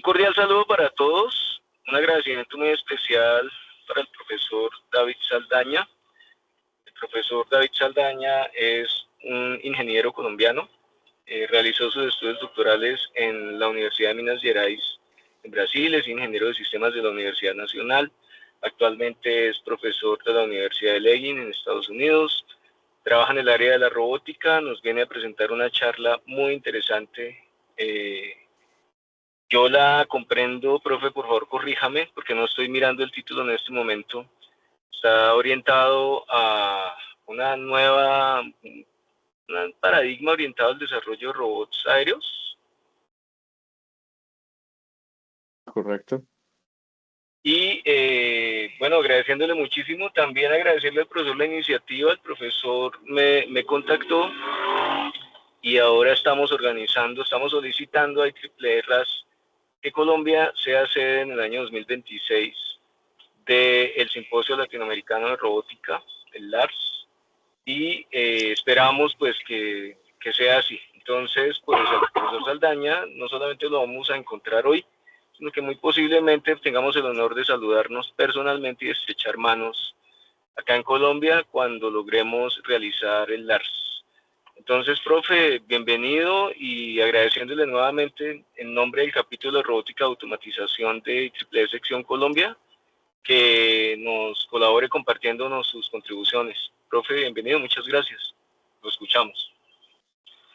cordial saludo para todos, un agradecimiento muy especial para el profesor David Saldaña. El profesor David Saldaña es un ingeniero colombiano, realizó sus estudios doctorales en la Universidad de Minas Gerais en Brasil, es ingeniero de sistemas de la Universidad Nacional, actualmente es profesor de la Universidad de Leiden en Estados Unidos, trabaja en el área de la robótica, nos viene a presentar una charla muy interesante. Yo la comprendo, profe, por favor corríjame, porque no estoy mirando el título en este momento. Está orientado a una nueva, un paradigma orientado al desarrollo de robots aéreos. Correcto. Y bueno, agradeciéndole muchísimo, también agradecerle al profesor la iniciativa. El profesor me contactó y ahora estamos solicitando a IEEE RAS que Colombia sea sede en el año 2026 del Simposio Latinoamericano de Robótica, el LARS, y esperamos pues que sea así. Entonces, pues el profesor Saldaña no solamente lo vamos a encontrar hoy, sino que muy posiblemente tengamos el honor de saludarnos personalmente y de estrechar manos acá en Colombia cuando logremos realizar el LARS. Entonces, profe, bienvenido y agradeciéndole nuevamente en nombre del capítulo de Robótica de Automatización de IEEE Sección Colombia, que nos colabore compartiéndonos sus contribuciones. Profe, bienvenido, muchas gracias. Lo escuchamos.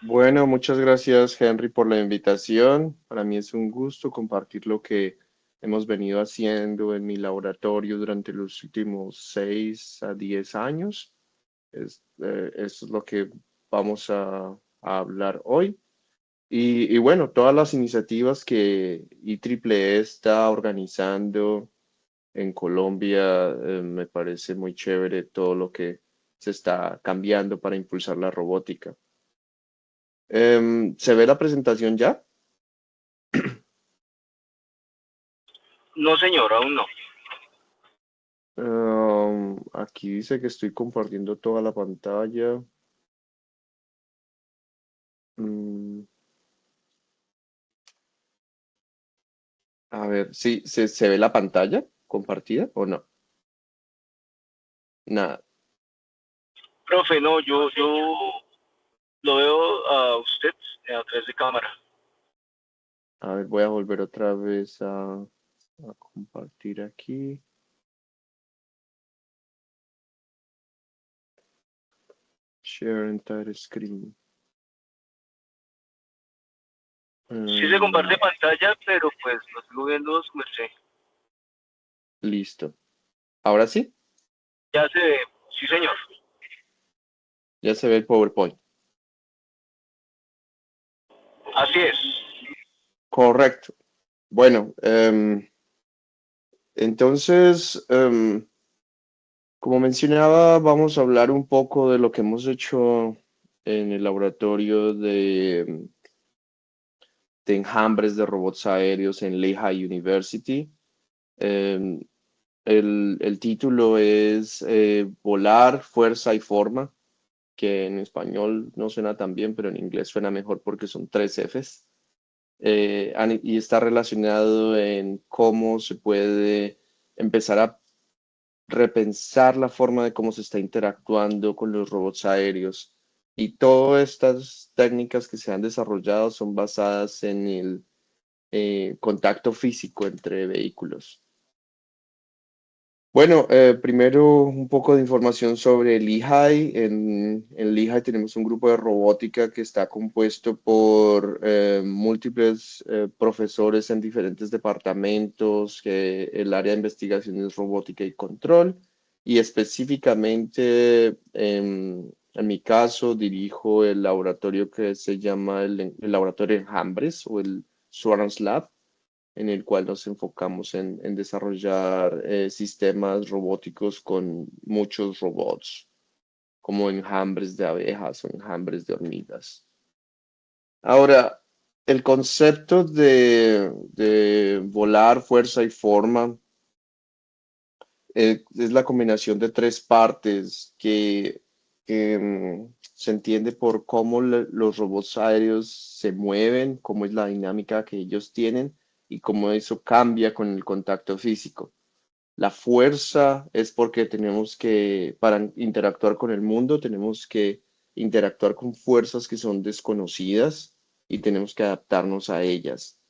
Bueno, muchas gracias, Henry, por la invitación. Para mí es un gusto compartir lo que hemos venido haciendo en mi laboratorio durante los últimos 6 a 10 años. Eso es lo que vamos a hablar hoy. Y bueno, todas las iniciativas que IEEE está organizando en Colombia, me parece muy chévere todo lo que se está cambiando para impulsar la robótica. ¿Se ve la presentación ya? No, señor, aún no. Aquí dice que estoy compartiendo toda la pantalla. Mm, a ver, sí, ¿se ve la pantalla compartida o no? Nada. Profe, no, yo lo veo a usted a través de cámara. A ver, voy a volver otra vez a compartir aquí. Share entire screen. Sí se comparte pantalla, pero pues lo estoy viendo su merced. Listo. ¿Ahora sí? Ya se ve, sí señor. Ya se ve el PowerPoint. Así es. Correcto. Bueno, entonces, como mencionaba, vamos a hablar un poco de lo que hemos hecho en el laboratorio de enjambres de robots aéreos en Lehigh University. Em, el título es Volar, Fuerza y Forma, que en español no suena tan bien, pero en inglés suena mejor porque son 3 Fs. Y está relacionado en cómo se puede empezar a repensar la forma de cómo se está interactuando con los robots aéreos. Y todas estas técnicas que se han desarrollado son basadas en el contacto físico entre vehículos. Bueno, primero un poco de información sobre Lehigh. En Lehigh tenemos un grupo de robótica que está compuesto por múltiples profesores en diferentes departamentos, que el área de investigación es robótica y control, y específicamente en mi caso dirijo el laboratorio que se llama el Laboratorio de Enjambres o el Swarms Lab, en el cual nos enfocamos en desarrollar sistemas robóticos con muchos robots, como enjambres de abejas o enjambres de hormigas. Ahora, el concepto de volar, fuerza y forma es la combinación de 3 partes que se entiende por cómo los robots aéreos se mueven, cómo es la dinámica que ellos tienen, y cómo eso cambia con el contacto físico. La fuerza es porque tenemos que, para interactuar con el mundo, tenemos que interactuar con fuerzas que son desconocidas y tenemos que adaptarnos a ellas.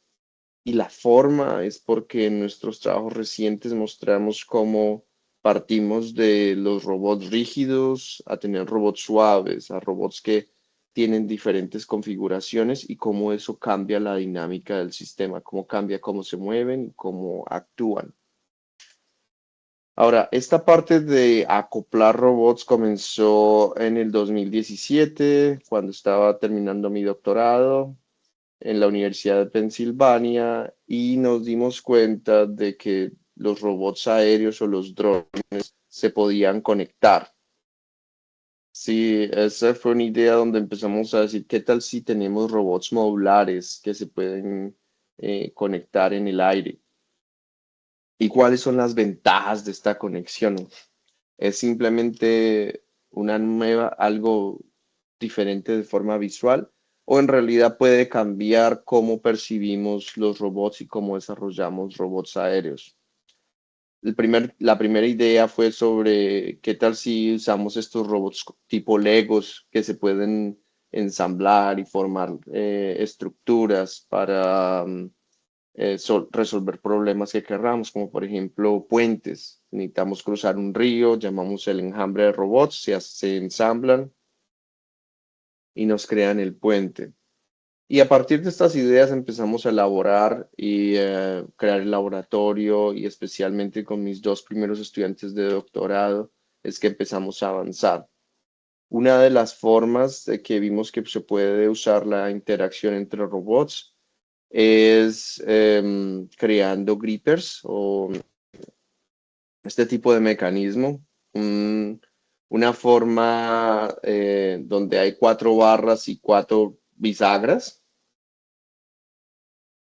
Y la forma es porque en nuestros trabajos recientes mostramos cómo partimos de los robots rígidos a tener robots suaves, a robots que tienen diferentes configuraciones y cómo eso cambia la dinámica del sistema, cómo cambia cómo se mueven y cómo actúan. Ahora, esta parte de acoplar robots comenzó en el 2017, cuando estaba terminando mi doctorado en la Universidad de Pensilvania, y nos dimos cuenta de que los robots aéreos o los drones se podían conectar. Sí, esa fue una idea donde empezamos a decir, ¿qué tal si tenemos robots modulares que se pueden conectar en el aire? ¿Y cuáles son las ventajas de esta conexión? Es simplemente una nueva, algo diferente de forma visual, o en realidad puede cambiar cómo percibimos los robots y cómo desarrollamos robots aéreos. La primera idea fue sobre qué tal si usamos estos robots tipo Legos que se pueden ensamblar y formar estructuras para resolver problemas que querramos, como por ejemplo puentes. Necesitamos cruzar un río, llamamos el enjambre de robots, se ensamblan y nos crean el puente. Y a partir de estas ideas empezamos a elaborar y crear el laboratorio, y especialmente con mis dos primeros estudiantes de doctorado es que empezamos a avanzar. Una de las formas de que vimos que se puede usar la interacción entre robots es creando grippers o este tipo de mecanismo, una forma donde hay cuatro barras y cuatro bisagras.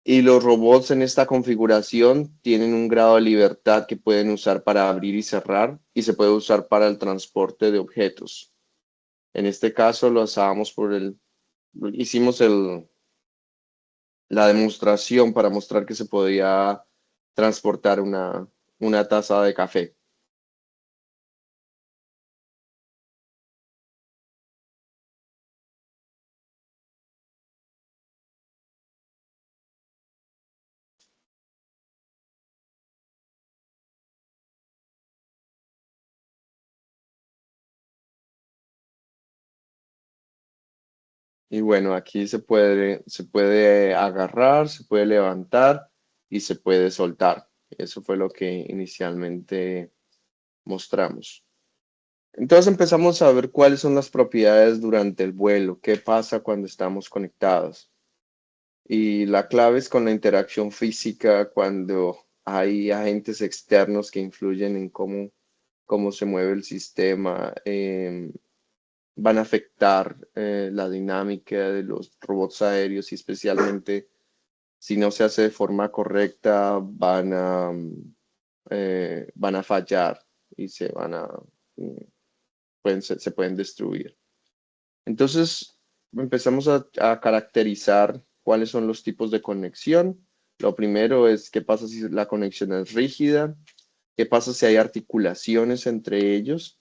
Y los robots en esta configuración tienen un grado de libertad que pueden usar para abrir y cerrar, y se puede usar para el transporte de objetos. En este caso lo usábamos hicimos la demostración para mostrar que se podía transportar una taza de café. Y bueno, aquí se puede agarrar, se puede levantar y se puede soltar. Eso fue lo que inicialmente mostramos. Entonces empezamos a ver cuáles son las propiedades durante el vuelo, qué pasa cuando estamos conectados. Y la clave es con la interacción física, cuando hay agentes externos que influyen en cómo se mueve el sistema. Van a afectar la dinámica de los robots aéreos, y especialmente si no se hace de forma correcta, van a fallar y mm, se pueden destruir. Entonces empezamos a caracterizar cuáles son los tipos de conexión. Lo primero es qué pasa si la conexión es rígida, qué pasa si hay articulaciones entre ellos.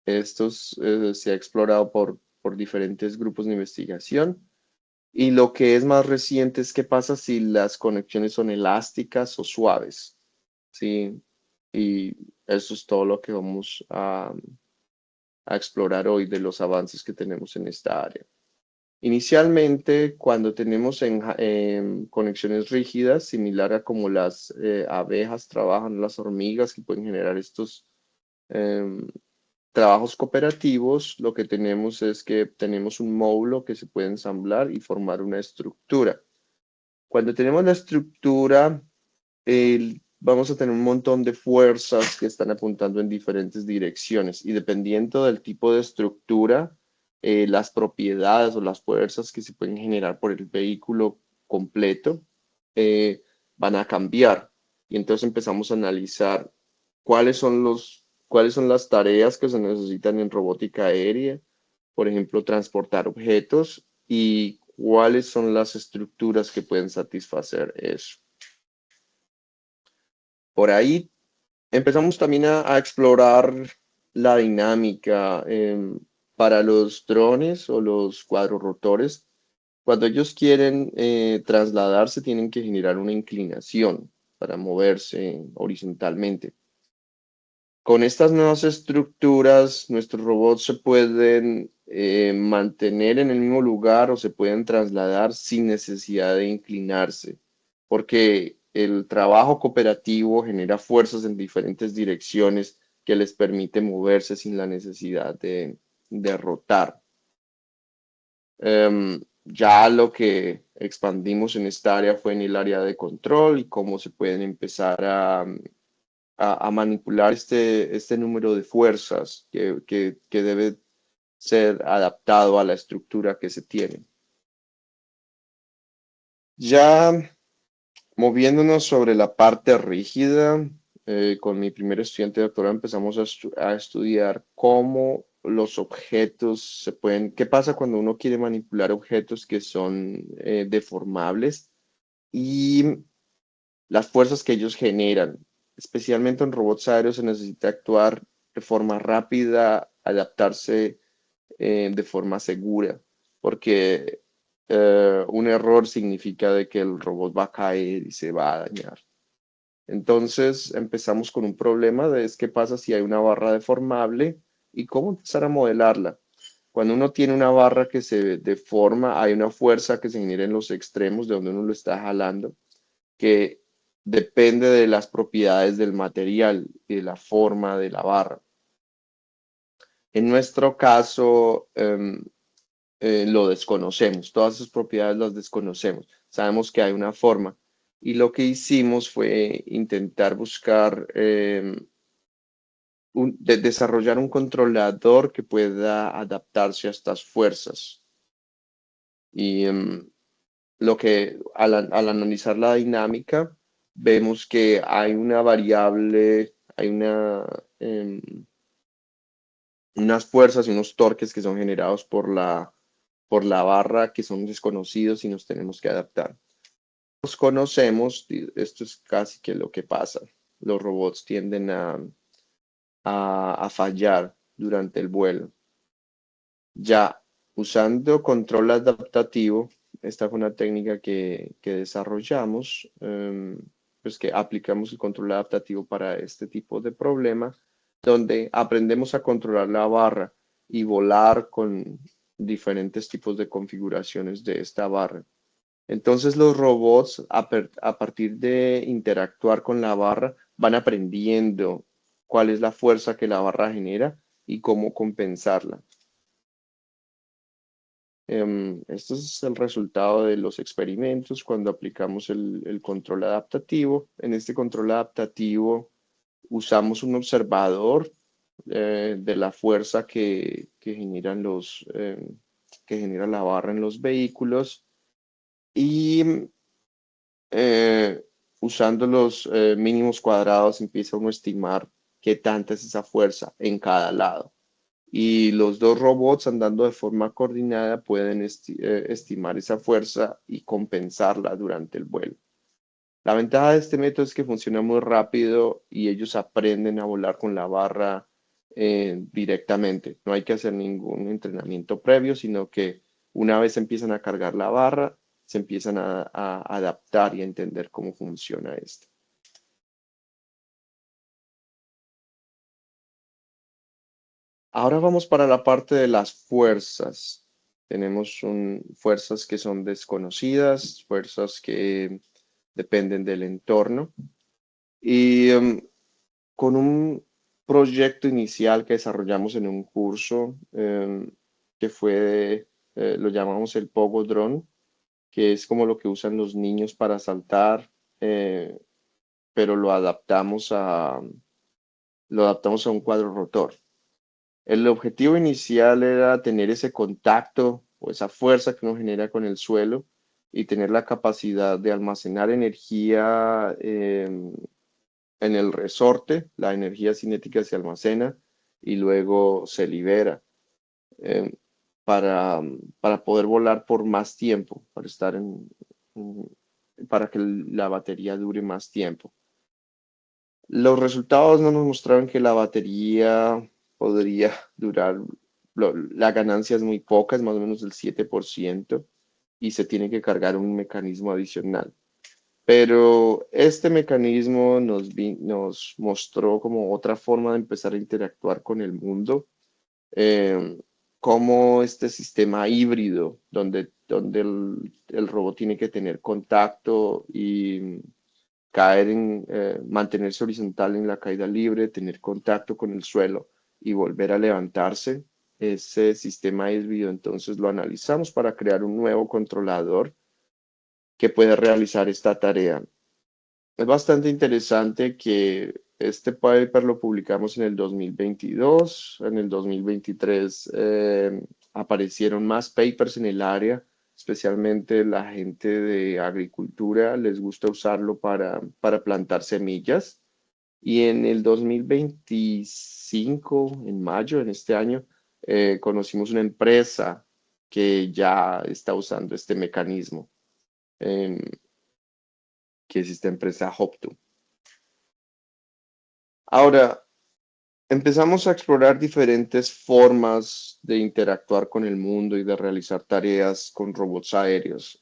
Estos se ha explorado por diferentes grupos de investigación. Y lo que es más reciente es qué pasa si las conexiones son elásticas o suaves. Sí, y eso es todo lo que vamos a explorar hoy de los avances que tenemos en esta área. Inicialmente, cuando tenemos conexiones rígidas, similar a como las abejas trabajan, las hormigas que pueden generar estos em, trabajos cooperativos, lo que tenemos es que tenemos un módulo que se puede ensamblar y formar una estructura. Cuando tenemos la estructura, vamos a tener un montón de fuerzas que están apuntando en diferentes direcciones, y dependiendo del tipo de estructura, las propiedades o las fuerzas que se pueden generar por el vehículo completo eh, van a cambiar. Y entonces empezamos a analizar cuáles son las tareas que se necesitan en robótica aérea, por ejemplo, transportar objetos, y cuáles son las estructuras que pueden satisfacer eso. Por ahí empezamos también a explorar la dinámica para los drones o los cuadrorotores. Cuando ellos quieren trasladarse, tienen que generar una inclinación para moverse horizontalmente. Con estas nuevas estructuras, nuestros robots se pueden mantener en el mismo lugar o se pueden trasladar sin necesidad de inclinarse, porque el trabajo cooperativo genera fuerzas en diferentes direcciones que les permite moverse sin la necesidad de rotar. Ya lo que expandimos en esta área fue en el área de control y cómo se pueden empezar a manipular este número de fuerzas que debe ser adaptado a la estructura que se tiene. Ya moviéndonos sobre la parte rígida, con mi primer estudiante de doctorado empezamos a estudiar cómo los objetos se pueden, qué pasa cuando uno quiere manipular objetos que son deformables y las fuerzas que ellos generan. Especialmente en robots aéreos se necesita actuar de forma rápida, adaptarse de forma segura, porque un error significa de que el robot va a caer y se va a dañar. Entonces empezamos con un problema de es qué pasa si hay una barra deformable y cómo empezar a modelarla. Cuando uno tiene una barra que se deforma, hay una fuerza que se genera en los extremos de donde uno lo está jalando, que depende de las propiedades del material y de la forma de la barra. En nuestro caso, lo desconocemos, todas esas propiedades las desconocemos, sabemos que hay una forma. Y lo que hicimos fue intentar buscar, desarrollar un controlador que pueda adaptarse a estas fuerzas. Y al analizar la dinámica, vemos que hay una variable, hay unas fuerzas y unos torques que son generados por la barra que son desconocidos y nos tenemos que adaptar. Los conocemos, esto es casi que lo que pasa. Los robots tienden a fallar durante el vuelo. Ya usando control adaptativo, esta fue una técnica que desarrollamos, pues que aplicamos el control adaptativo para este tipo de problema, donde aprendemos a controlar la barra y volar con diferentes tipos de configuraciones de esta barra. Entonces los robots, a partir de interactuar con la barra, van aprendiendo cuál es la fuerza que la barra genera y cómo compensarla. Este es el resultado de los experimentos cuando aplicamos el control adaptativo. En este control adaptativo usamos un observador de la fuerza que generan que genera la barra en los vehículos y eh, usando los mínimos cuadrados empieza uno a estimar qué tanta es esa fuerza en cada lado. Y los dos robots andando de forma coordinada pueden estimar esa fuerza y compensarla durante el vuelo. La ventaja de este método es que funciona muy rápido y ellos aprenden a volar con la barra directamente. No hay que hacer ningún entrenamiento previo, sino que una vez empiezan a cargar la barra, se empiezan a adaptar y a entender cómo funciona esto. Ahora vamos para la parte de las fuerzas. Tenemos fuerzas que son desconocidas, fuerzas que dependen del entorno. Y con un proyecto inicial que desarrollamos en un curso que fue, lo llamamos el Pogo Drone, que es como lo que usan los niños para saltar, eh, pero lo adaptamos a un cuadro rotor. El objetivo inicial era tener ese contacto o esa fuerza que uno genera con el suelo y tener la capacidad de almacenar energía en el resorte. La energía cinética se almacena y luego se libera eh, para poder volar por más tiempo, para que la batería dure más tiempo. Los resultados no nos mostraron que la batería podría durar, la ganancia es muy poca, es más o menos el 7% y se tiene que cargar un mecanismo adicional. Pero este mecanismo nos mostró como otra forma de empezar a interactuar con el mundo, eh, como este sistema híbrido, donde el robot tiene que tener contacto y mantenerse horizontal en la caída libre, tener contacto con el suelo y volver a levantarse. Ese sistema híbrido entonces lo analizamos para crear un nuevo controlador que pueda realizar esta tarea. Es bastante interesante que este paper lo publicamos en el 2022. En el 2023 aparecieron más papers en el área, especialmente la gente de agricultura les gusta usarlo para plantar semillas. Y en el 2025, en mayo, en este año, conocimos una empresa que ya está usando este mecanismo, em, que es esta empresa Hopto. Ahora, empezamos a explorar diferentes formas de interactuar con el mundo y de realizar tareas con robots aéreos.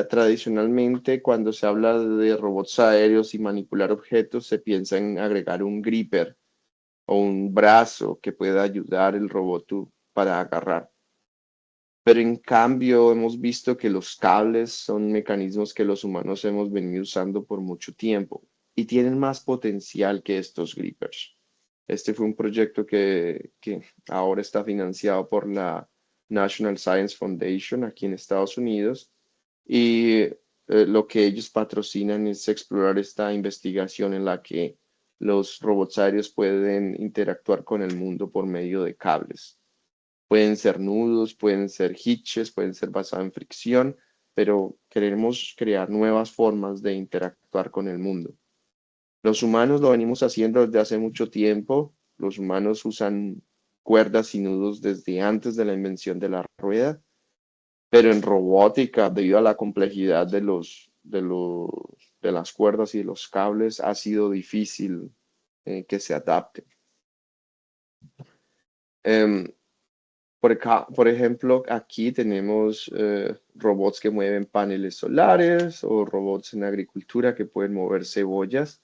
Tradicionalmente, cuando se habla de robots aéreos y manipular objetos, se piensa en agregar un gripper o un brazo que pueda ayudar el robot para agarrar. Pero en cambio, hemos visto que los cables son mecanismos que los humanos hemos venido usando por mucho tiempo y tienen más potencial que estos grippers. Este fue un proyecto que ahora está financiado por la National Science Foundation aquí en Estados Unidos y lo que ellos patrocinan es explorar esta investigación en la que los robots aéreos pueden interactuar con el mundo por medio de cables. Pueden ser nudos, pueden ser hitches, pueden ser basados en fricción, pero queremos crear nuevas formas de interactuar con el mundo. Los humanos lo venimos haciendo desde hace mucho tiempo. Los humanos usan cuerdas y nudos desde antes de la invención de la rueda, pero en robótica, debido a la complejidad de las cuerdas y de los cables, ha sido difícil que se adapte. Em, por ejemplo, aquí tenemos robots que mueven paneles solares o robots en agricultura que pueden mover cebollas.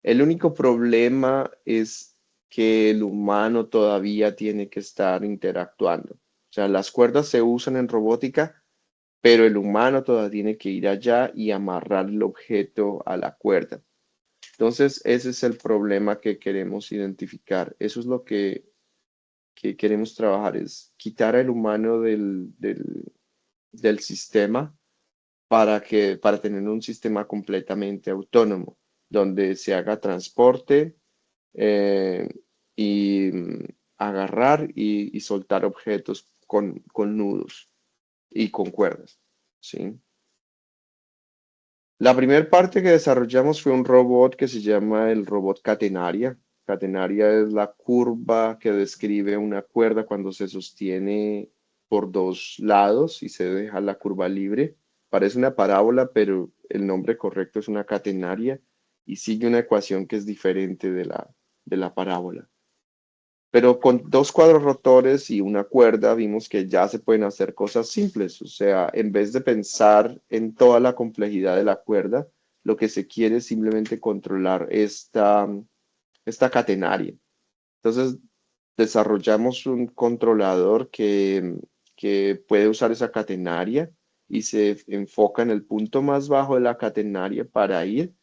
El único problema es que el humano todavía tiene que estar interactuando. O sea, las cuerdas se usan en robótica, pero el humano todavía tiene que ir allá y amarrar el objeto a la cuerda. Entonces, ese es el problema que queremos identificar. Eso es lo que queremos trabajar, es quitar al humano del sistema para tener un sistema completamente autónomo, donde se haga transporte eh, y agarrar y soltar objetos con nudos y con cuerdas, ¿sí? La primera parte que desarrollamos fue un robot que se llama el robot catenaria. Catenaria es la curva que describe una cuerda cuando se sostiene por dos lados y se deja la curva libre. Parece una parábola, pero el nombre correcto es una catenaria y sigue una ecuación que es diferente de la parábola. Pero con dos cuadros rotores y una cuerda vimos que ya se pueden hacer cosas simples. O sea, en vez de pensar en toda la complejidad de la cuerda, lo que se quiere es simplemente controlar esta catenaria. Entonces, desarrollamos un controlador que puede usar esa catenaria y se enfoca en el punto más bajo de la catenaria para ir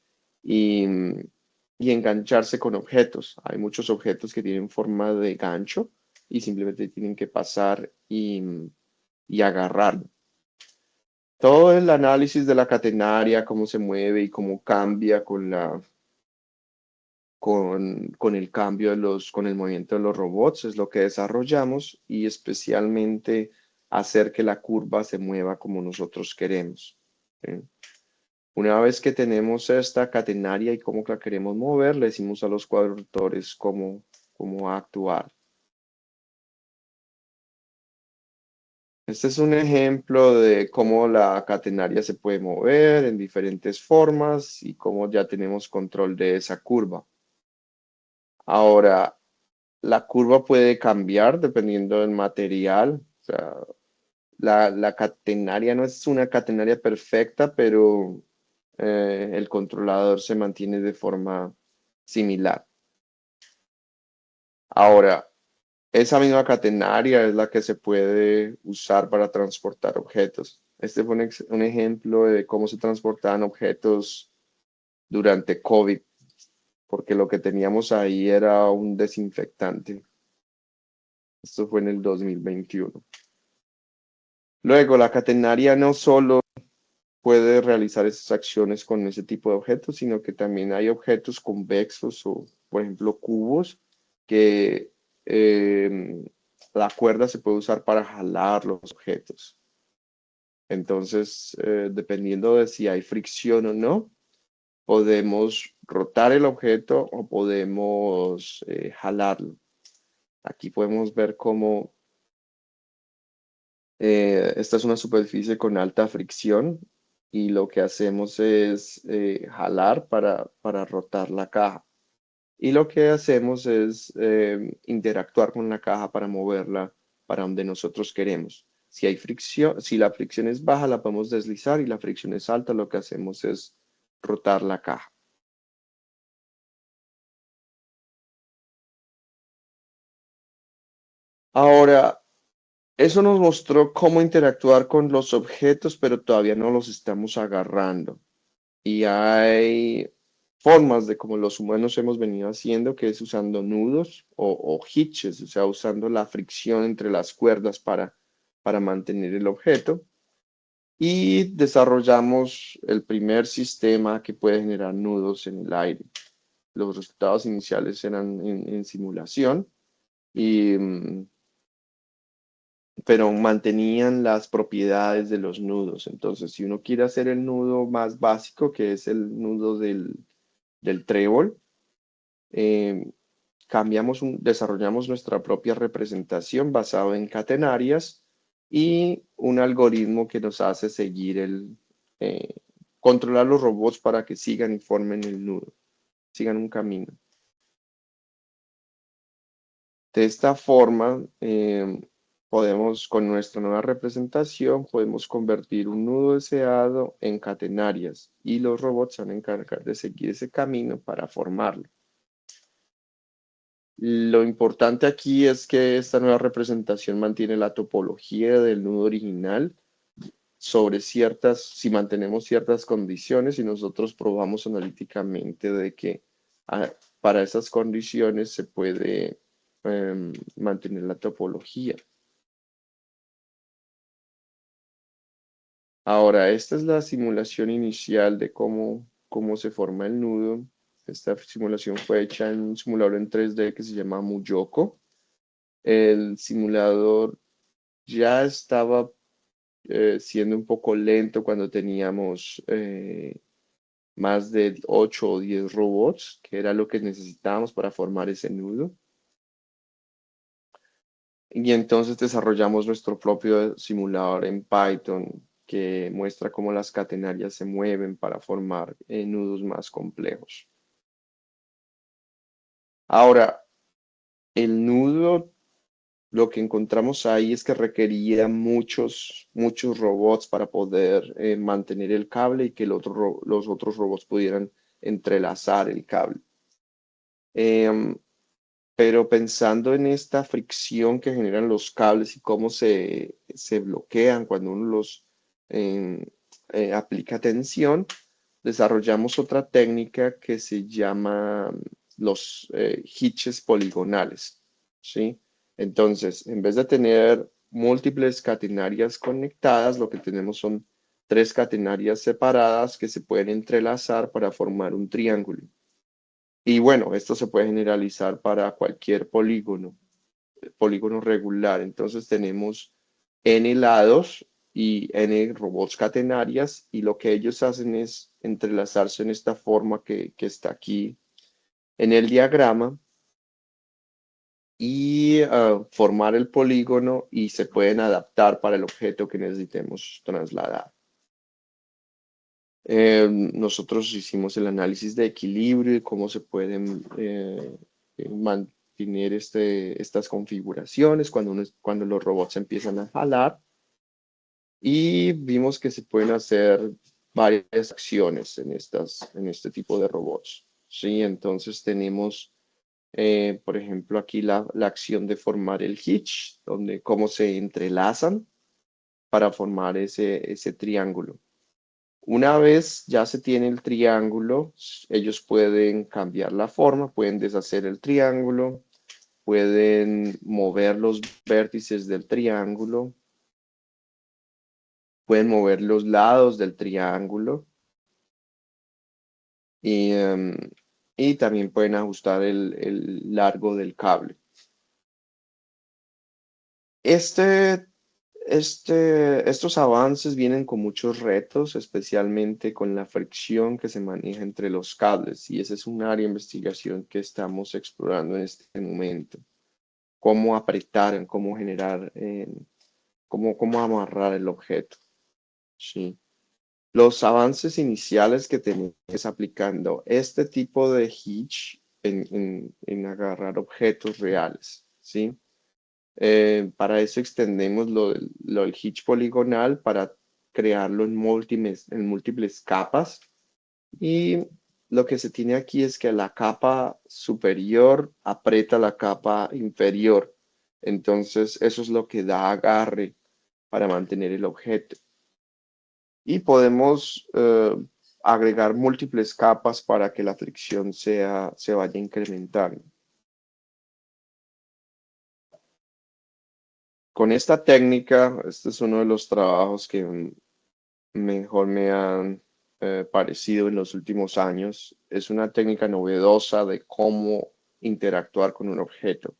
y, y engancharse con objetos. Hay muchos objetos que tienen forma de gancho y simplemente tienen que pasar y agarrarlo. Todo el análisis de la catenaria, cómo se mueve y cómo cambia con el cambio con el movimiento de los robots, es lo que desarrollamos y especialmente hacer que la curva se mueva como nosotros queremos. ¿Sí? Una vez que tenemos esta catenaria y cómo la queremos mover, le decimos a los cuadrotores cómo actuar. Este es un ejemplo de cómo la catenaria se puede mover en diferentes formas y cómo ya tenemos control de esa curva. Ahora, la curva puede cambiar dependiendo del material. O sea, la catenaria no es una catenaria perfecta, pero el controlador se mantiene de forma similar. Ahora, esa misma catenaria es la que se puede usar para transportar objetos. Este fue un ejemplo de cómo se transportaban objetos durante COVID, porque lo que teníamos ahí era un desinfectante. Esto fue en el 2021. Luego, la catenaria no solo puede realizar esas acciones con ese tipo de objetos, sino que también hay objetos convexos o, por ejemplo, cubos que la cuerda se puede usar para jalar los objetos. Entonces, dependiendo de si hay fricción o no, podemos rotar el objeto o podemos jalarlo. Aquí podemos ver cómo esta es una superficie con alta fricción y lo que hacemos es jalar para rotar la caja. Y lo que hacemos es interactuar con la caja para moverla para donde nosotros queremos. Si hay fricción, si la fricción es baja, la podemos deslizar y la fricción es alta, lo que hacemos es rotar la caja. Ahora, eso nos mostró cómo interactuar con los objetos, pero todavía no los estamos agarrando. Y hay formas de cómo los humanos hemos venido haciendo, que es usando nudos o hitches, o sea, usando la fricción entre las cuerdas para mantener el objeto. Y desarrollamos el primer sistema que puede generar nudos en el aire. Los resultados iniciales eran en simulación, y, pero mantenían las propiedades de los nudos. Entonces, si uno quiere hacer el nudo más básico, que es el nudo del trébol, eh, desarrollamos nuestra propia representación basado en catenarias y un algoritmo que nos hace eh, controlar los robots para que sigan y formen el nudo, sigan un camino. De esta forma, podemos, con nuestra nueva representación, podemos convertir un nudo deseado en catenarias y los robots se van a encargar de seguir ese camino para formarlo. Lo importante aquí es que esta nueva representación mantiene la topología del nudo original sobre si mantenemos ciertas condiciones y nosotros probamos analíticamente de que ah, para esas condiciones se puede mantener la topología. Ahora, esta es la simulación inicial de cómo se forma el nudo. Esta simulación fue hecha en un simulador en 3D que se llama Muyoko. El simulador ya estaba siendo un poco lento cuando teníamos más de 8 o 10 robots, que era lo que necesitábamos para formar ese nudo. Y entonces desarrollamos nuestro propio simulador en Python que muestra cómo las catenarias se mueven para formar nudos más complejos. Ahora, el nudo, lo que encontramos ahí es que requería muchos robots para poder mantener el cable y que los otros robots pudieran entrelazar el cable. Em, pero pensando en esta fricción que generan los cables y cómo se bloquean cuando uno los em, aplica tensión, desarrollamos otra técnica que se llama los hitches poligonales, ¿sí? Entonces, en vez de tener múltiples catenarias conectadas, lo que tenemos son tres catenarias separadas que se pueden entrelazar para formar un triángulo. Y bueno, esto se puede generalizar para cualquier polígono regular. Entonces tenemos n lados y n robots catenarias y lo que ellos hacen es entrelazarse en esta forma que está aquí en el diagrama. y formar el polígono y se pueden adaptar para el objeto que necesitemos trasladar. Nosotros hicimos el análisis de equilibrio y cómo se pueden mantener estas configuraciones cuando los robots empiezan a jalar, y vimos que se pueden hacer varias acciones en este tipo de robots. Sí, entonces tenemos, por ejemplo, aquí la acción de formar el hitch, donde cómo se entrelazan para formar ese triángulo. Una vez ya se tiene el triángulo, ellos pueden cambiar la forma, pueden deshacer el triángulo, pueden mover los vértices del triángulo, pueden mover los lados del triángulo y, y también pueden ajustar el largo del cable. Este estos avances vienen con muchos retos, especialmente con la fricción que se maneja entre los cables, y ese es un área de investigación que estamos explorando en este momento. Cómo apretar, cómo generar, cómo amarrar el objeto. Sí. Los avances iniciales que tenemos es aplicando este tipo de hitch en agarrar objetos reales, ¿sí? Para eso extendemos lo del hitch poligonal para crearlo en múltiples capas. Y lo que se tiene aquí es que la capa superior aprieta la capa inferior. Entonces, eso es lo que da agarre para mantener el objeto. Y podemos agregar múltiples capas para que la fricción se vaya incrementando. Con esta técnica, este es uno de los trabajos que mejor me han parecido en los últimos años. Es una técnica novedosa de cómo interactuar con un objeto.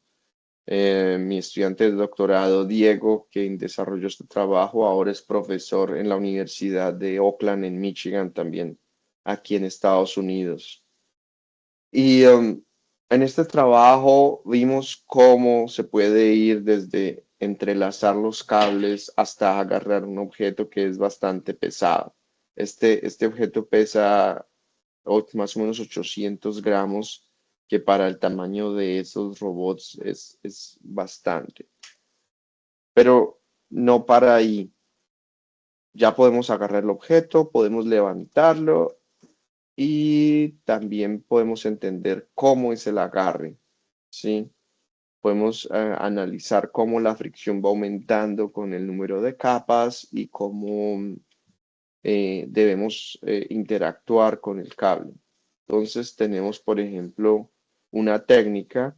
Mi estudiante de doctorado, Diego, quien desarrolló este trabajo, ahora es profesor en la Universidad de Oakland, en Michigan, también, aquí en Estados Unidos. Y en este trabajo vimos cómo se puede ir desde entrelazar los cables hasta agarrar un objeto que es bastante pesado. Este objeto pesa más o menos 800 gramos, que para el tamaño de esos robots es bastante. Pero no para ahí. Ya podemos agarrar el objeto, podemos levantarlo y también podemos entender cómo es el agarre, ¿sí? Podemos analizar cómo la fricción va aumentando con el número de capas y cómo debemos interactuar con el cable. Entonces tenemos, por ejemplo, una técnica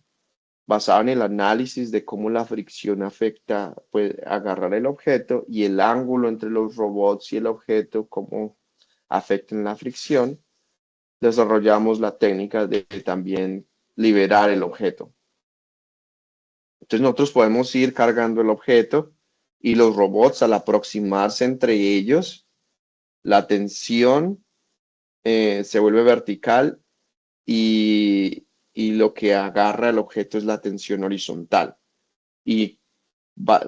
basada en el análisis de cómo la fricción afecta, puede agarrar el objeto y el ángulo entre los robots y el objeto, cómo afectan la fricción. Desarrollamos la técnica de también liberar el objeto. Entonces nosotros podemos ir cargando el objeto y los robots, al aproximarse entre ellos, la tensión se vuelve vertical y lo que agarra el objeto es la tensión horizontal. Y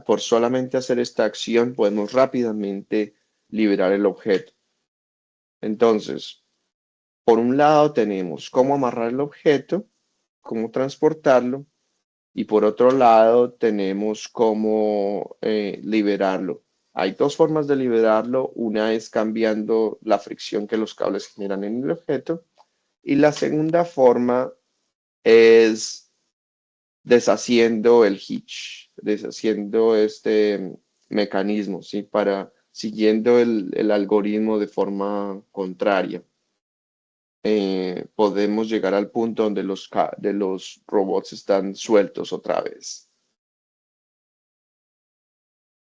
por solamente hacer esta acción podemos rápidamente liberar el objeto. Entonces, por un lado tenemos cómo amarrar el objeto, cómo transportarlo, y por otro lado tenemos cómo liberarlo. Hay dos formas de liberarlo. Una es cambiando la fricción que los cables generan en el objeto, y la segunda forma es deshaciendo el hitch, deshaciendo este mecanismo, ¿sí? Siguiendo el algoritmo de forma contraria. Podemos llegar al punto donde de los robots están sueltos otra vez.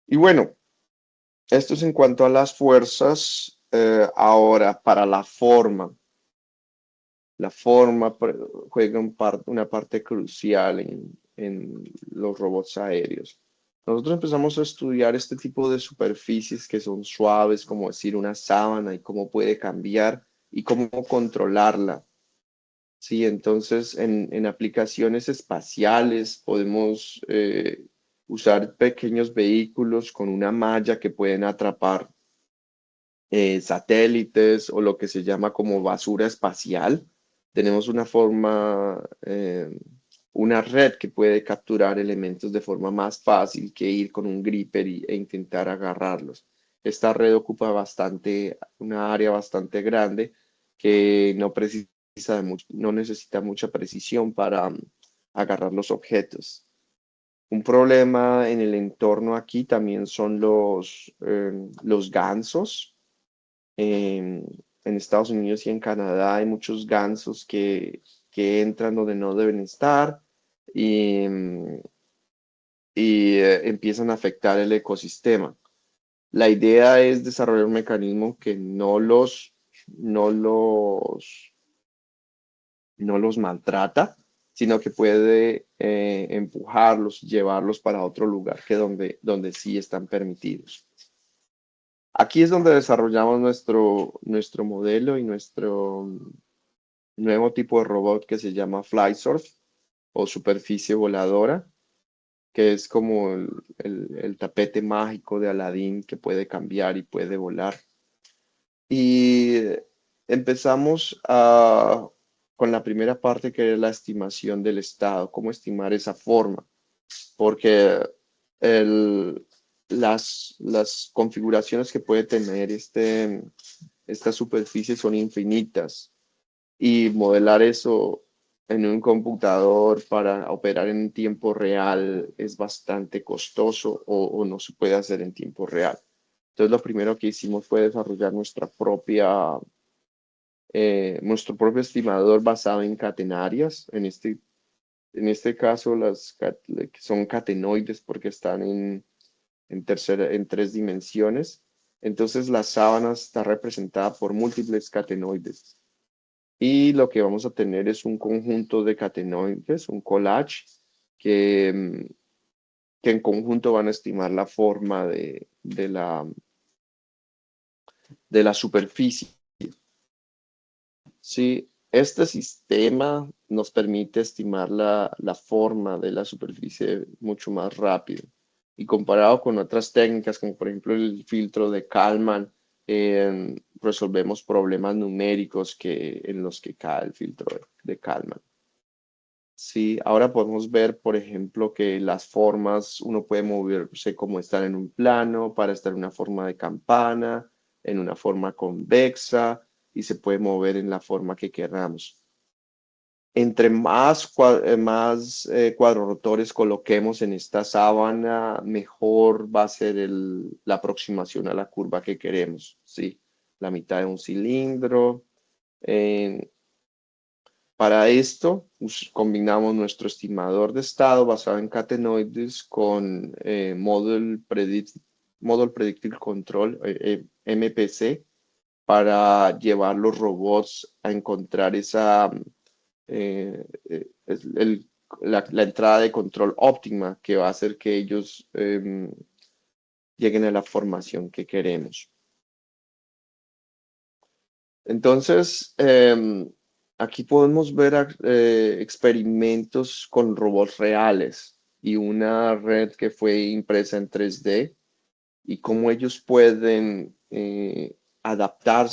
Y bueno, esto es en cuanto a las fuerzas. Ahora, para la forma. La forma juega una parte crucial en los robots aéreos. Nosotros empezamos a estudiar este tipo de superficies que son suaves, como decir una sábana, y cómo puede cambiar y cómo controlarla. Sí, entonces en aplicaciones espaciales podemos usar pequeños vehículos con una malla que pueden atrapar satélites o lo que se llama como basura espacial. Tenemos una forma, una red que puede capturar elementos de forma más fácil que ir con un gripper e intentar agarrarlos. Esta red ocupa una área bastante grande que no no necesita mucha precisión para agarrar los objetos. Un problema en el entorno aquí también son los gansos. En Estados Unidos y en Canadá hay muchos gansos que entran donde no deben estar y, empiezan a afectar el ecosistema. La idea es desarrollar un mecanismo que no los maltrata, sino que puede empujarlos, llevarlos para otro lugar que donde sí están permitidos. Aquí es donde desarrollamos nuestro modelo y nuestro nuevo tipo de robot que se llama FlySurf o superficie voladora, que es como el tapete mágico de Aladdin que puede cambiar y puede volar. Y empezamos con la primera parte que es la estimación del estado, cómo estimar esa forma, porque el- las configuraciones que puede tener esta superficie son infinitas y modelar eso en un computador para operar en tiempo real es bastante costoso o no se puede hacer en tiempo real. Entonces, lo primero que hicimos fue desarrollar nuestro propio estimador basado en catenarias. En este caso, que son catenoides porque están en tres dimensiones. Entonces, la sábana está representada por múltiples catenoides. Y lo que vamos a tener es un conjunto de catenoides, un collage, que, que en conjunto van a estimar la forma de la superficie. Sí, este sistema nos permite estimar la forma de la superficie mucho más rápido. Y comparado con otras técnicas, como por ejemplo el filtro de Kalman, resolvemos problemas numéricos en los que cae el filtro de Kalman. Sí, ahora podemos ver, por ejemplo, que las formas, uno puede moverse como estar en un plano, para estar en una forma de campana, en una forma convexa, y se puede mover en la forma que queramos. Entre más cuadrorotores coloquemos en esta sábana, mejor va a ser la aproximación a la curva que queremos. Sí, la mitad de un cilindro. eh, para esto, combinamos nuestro estimador de estado basado en catenoides con Model Predictive Control, MPC, para llevar los robots a encontrar eh, la entrada de control óptima que va a hacer que ellos lleguen a la formación que queremos. Entonces, aquí podemos ver experimentos con robots reales y una red que fue impresa en 3D y cómo ellos pueden adaptar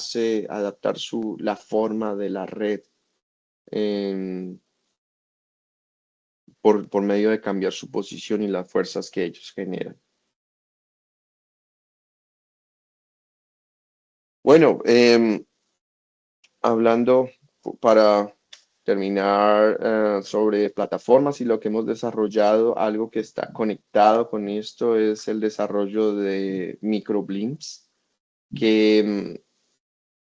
la forma de la red em, por medio de cambiar su posición y las fuerzas que ellos generan. Bueno, hablando para terminar sobre plataformas y lo que hemos desarrollado, algo que está conectado con esto es el desarrollo de microblimps que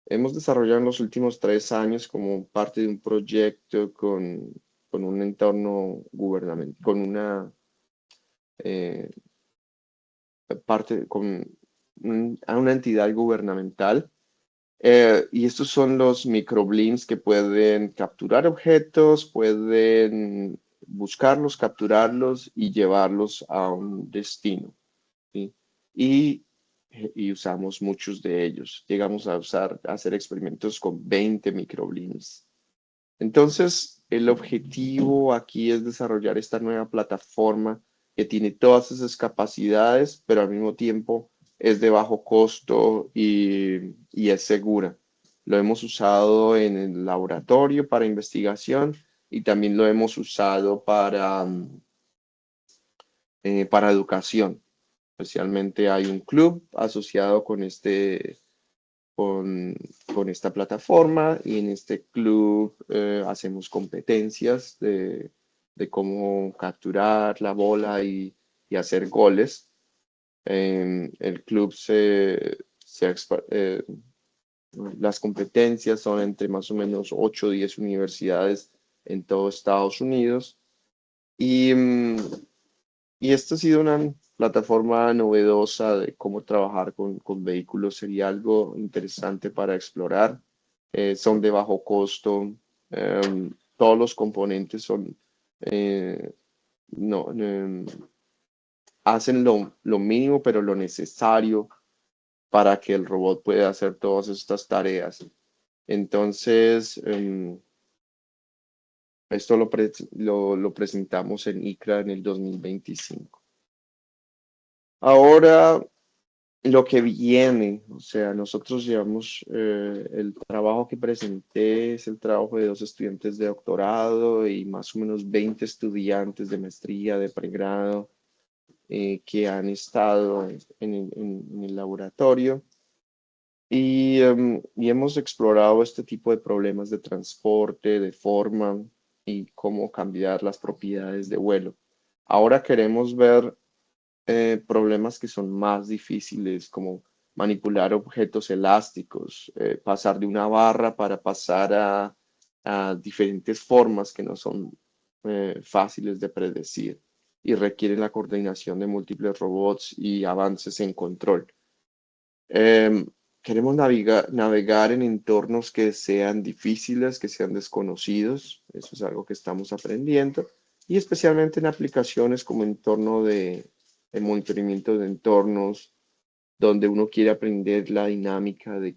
hemos desarrollado en los últimos 3 años como parte de un proyecto con un entorno gubernamental, con una eh, a una entidad gubernamental. Y estos son los microblinks que pueden capturar objetos, pueden buscarlos, capturarlos y llevarlos a un destino, ¿sí? Y, y usamos muchos de ellos. Llegamos a hacer experimentos con 20 microblinks. Entonces, el objetivo aquí es desarrollar esta nueva plataforma que tiene todas esas capacidades, pero al mismo tiempo es de bajo costo y es segura. Lo hemos usado en el laboratorio para investigación y también lo hemos usado para educación. Especialmente hay un club asociado con, con esta plataforma y en este club hacemos competencias de cómo capturar la bola y hacer goles. El club las competencias son entre más o menos 8 o 10 universidades en todo Estados Unidos y, y esta ha sido una plataforma novedosa de cómo trabajar con vehículos. Sería algo interesante para explorar. Son de bajo costo. Todos los componentes son, eh, no, hacen lo mínimo, pero lo necesario para que el robot pueda hacer todas estas tareas. Entonces, esto lo presentamos en ICRA en el 2025. Ahora, lo que viene, o sea, nosotros llevamos el trabajo que presenté, es el trabajo de 2 estudiantes de doctorado y más o menos 20 estudiantes de maestría, de pregrado, que han estado en el laboratorio y hemos explorado este tipo de problemas de transporte, de forma y cómo cambiar las propiedades de vuelo. Ahora queremos ver problemas que son más difíciles, como manipular objetos elásticos, pasar de una barra para pasar a diferentes formas que no son fáciles de predecir y requieren la coordinación de múltiples robots y avances en control. Em, Queremos navegar en entornos que sean difíciles, que sean desconocidos. Eso es algo que estamos aprendiendo. Y especialmente en aplicaciones como entorno de monitoramiento de entornos, donde uno quiere aprender la dinámica de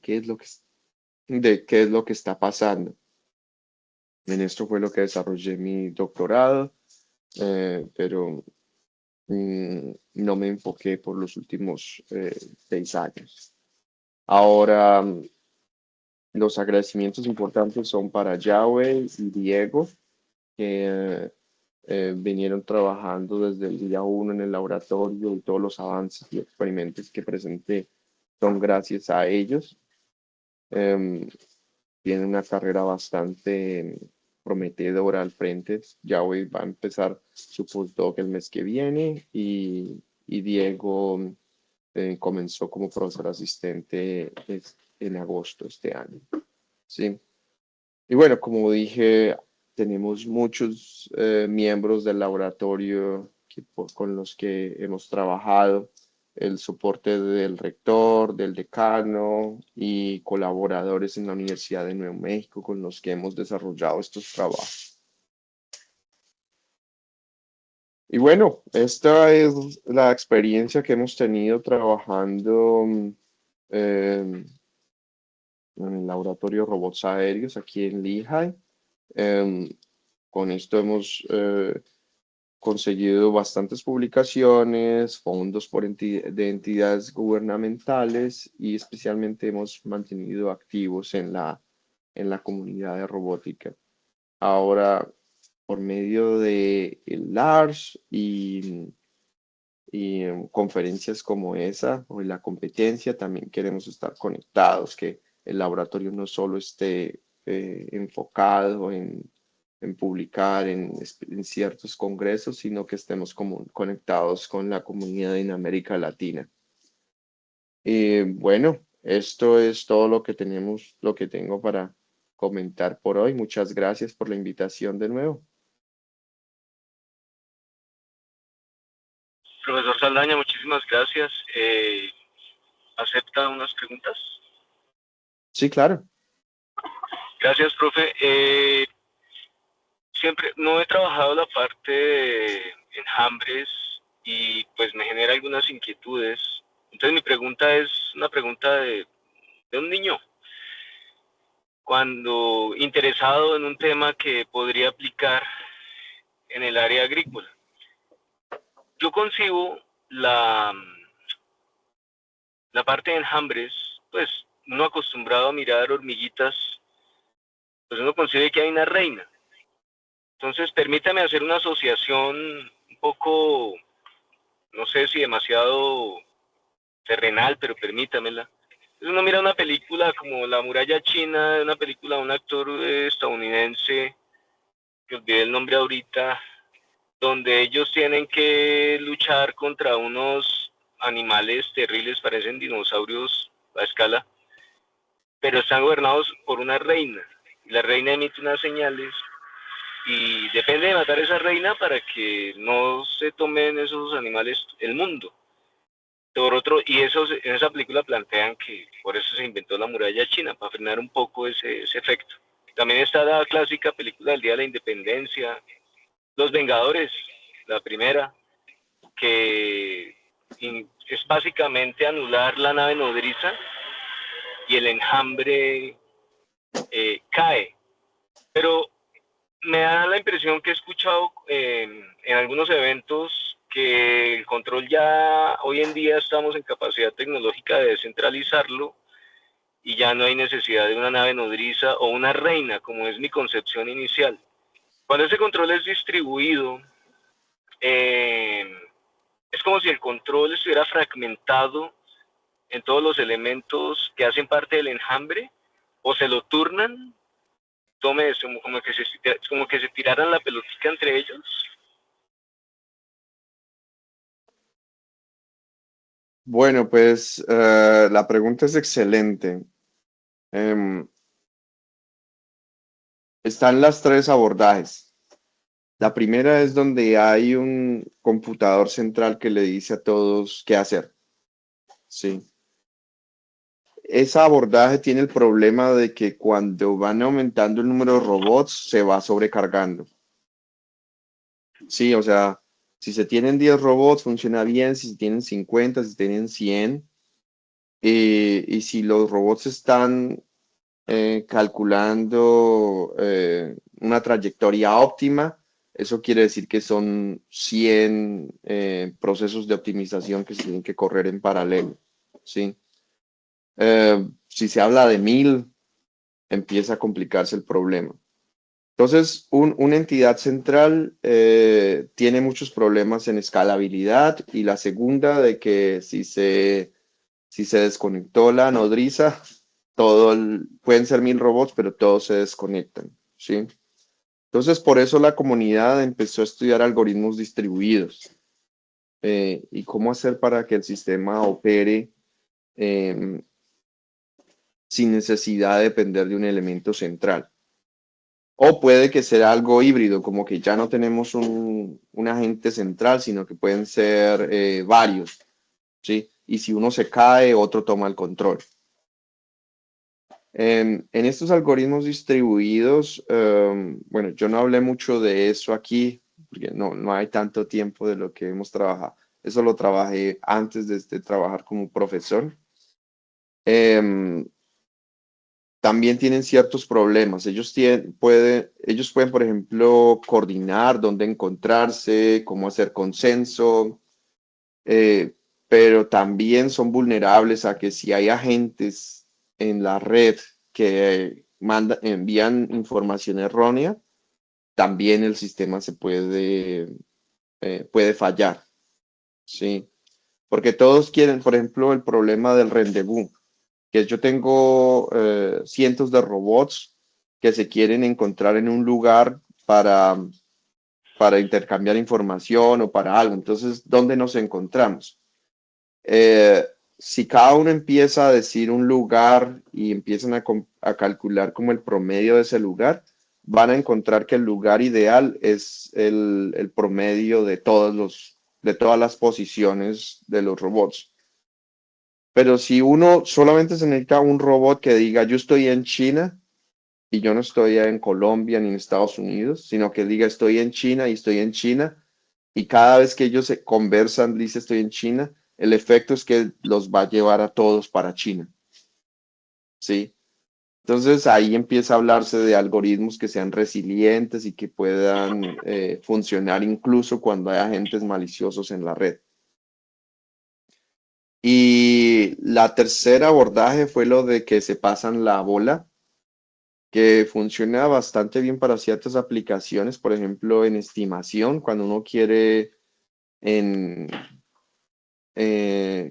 de qué es lo que está pasando. En esto fue lo que desarrollé mi doctorado, pero no me enfoqué por los últimos 6 años. Ahora, los agradecimientos importantes son para Yahweh y Diego, que vinieron trabajando desde el día 1 en el laboratorio y todos los avances y experimentos que presenté son gracias a ellos. Em, Tienen una carrera bastante prometedora al frente. Yahweh va a empezar su postdoc el mes que viene y Diego comenzó como profesor asistente en agosto este año. Sí. Y bueno, como dije, tenemos muchos miembros del laboratorio con los que hemos trabajado, el soporte del rector, del decano y colaboradores en la Universidad de Nuevo México con los que hemos desarrollado estos trabajos. Y bueno, esta es la experiencia que hemos tenido trabajando en el laboratorio de robots aéreos aquí en Lehigh. Em, con esto hemos conseguido bastantes publicaciones, fondos de entidades gubernamentales y especialmente hemos mantenido activos en la comunidad de robótica. Ahora, por medio de el LARS y conferencias como esa o en la competencia, también queremos estar conectados, que el laboratorio no solo esté enfocado en publicar en ciertos congresos, sino que estemos como conectados con la comunidad en América Latina. Bueno, esto es todo lo que tenemos, lo que tengo para comentar por hoy. Muchas gracias por la invitación de nuevo. Profesor Saldaña, muchísimas gracias. ¿Acepta unas preguntas? Sí, claro. Gracias, profe. Siempre no he trabajado la parte de enjambres y pues me genera algunas inquietudes. Entonces mi pregunta es una pregunta de un niño. cuando interesado en un tema que podría aplicar en el área agrícola. Yo concibo la parte de enjambres, pues uno acostumbrado a mirar hormiguitas, pues uno concibe que hay una reina. Entonces, permítame hacer una asociación un poco, no sé si demasiado terrenal, pero permítamela. Entonces uno mira una película como La Muralla China, una película de un actor estadounidense, que olvidé el nombre ahorita, donde ellos tienen que luchar contra unos animales terribles, parecen dinosaurios a escala, pero están gobernados por una reina. La reina emite unas señales y depende de matar a esa reina para que no se tomen esos animales el mundo. Por otro, y eso, en esa película plantean que por eso se inventó la muralla china, para frenar un poco ese efecto. También está la clásica película del Día de la Independencia, Los Vengadores, la primera, que es básicamente anular la nave nodriza y el enjambre cae. Pero me da la impresión que he escuchado en algunos eventos que el control ya hoy en día estamos en capacidad tecnológica de descentralizarlo y ya no hay necesidad de una nave nodriza o una reina, como es mi concepción inicial. Cuando ese control es distribuido, eh, es como si el control estuviera fragmentado en todos los elementos que hacen parte del enjambre, o se lo turnan, tome eso, como que se tiraran la pelotita entre ellos. Bueno, pues la pregunta es excelente. Em, Están las tres abordajes. La primera es donde hay un computador central que le dice a todos qué hacer. Sí. Esa abordaje tiene el problema de que cuando van aumentando el número de robots, se va sobrecargando. Sí, o sea, si se tienen 10 robots, funciona bien, si se tienen 50, si se tienen 100, y si los robots están calculando una trayectoria óptima, eso quiere decir que son 100 procesos de optimización que se tienen que correr en paralelo, ¿sí? Si se habla de 1000, empieza a complicarse el problema. Entonces, una entidad central tiene muchos problemas en escalabilidad y la segunda de que si se desconectó la nodriza, pueden ser 1000 robots, pero todos se desconectan, ¿sí? Entonces, por eso la comunidad empezó a estudiar algoritmos distribuidos y cómo hacer para que el sistema opere eh, sin necesidad de depender de un elemento central. O puede que sea algo híbrido, como que ya no tenemos un agente central, sino que pueden ser varios, ¿sí? Y si uno se cae, otro toma el control. En estos algoritmos distribuidos, bueno, yo no hablé mucho de eso aquí, porque no hay tanto tiempo de lo que hemos trabajado. Eso lo trabajé antes de trabajar como profesor. Em, También tienen ciertos problemas. Ellos pueden, por ejemplo, coordinar dónde encontrarse, cómo hacer consenso, eh, pero también son vulnerables a que si hay agentes en la red que envían información errónea, también el sistema puede fallar, ¿sí? Porque todos quieren, por ejemplo, el problema del rendezvous, que yo tengo cientos de robots que se quieren encontrar en un lugar para intercambiar información o para algo. Entonces, ¿dónde nos encontramos? Si cada uno empieza a decir un lugar y empiezan a calcular como el promedio de ese lugar, van a encontrar que el lugar ideal es el promedio de todas las posiciones de los robots. Pero si uno solamente se necesita un robot que diga yo estoy en China y yo no estoy en Colombia ni en Estados Unidos, sino que diga estoy en China y estoy en China, y cada vez que ellos se conversan, dice estoy en China, el efecto es que los va a llevar a todos para China, ¿sí? Entonces ahí empieza a hablarse de algoritmos que sean resilientes y que puedan funcionar incluso cuando hay agentes maliciosos en la red. Y la tercera abordaje fue lo de que se pasan la bola, que funciona bastante bien para ciertas aplicaciones, por ejemplo, en estimación, cuando uno quiere en,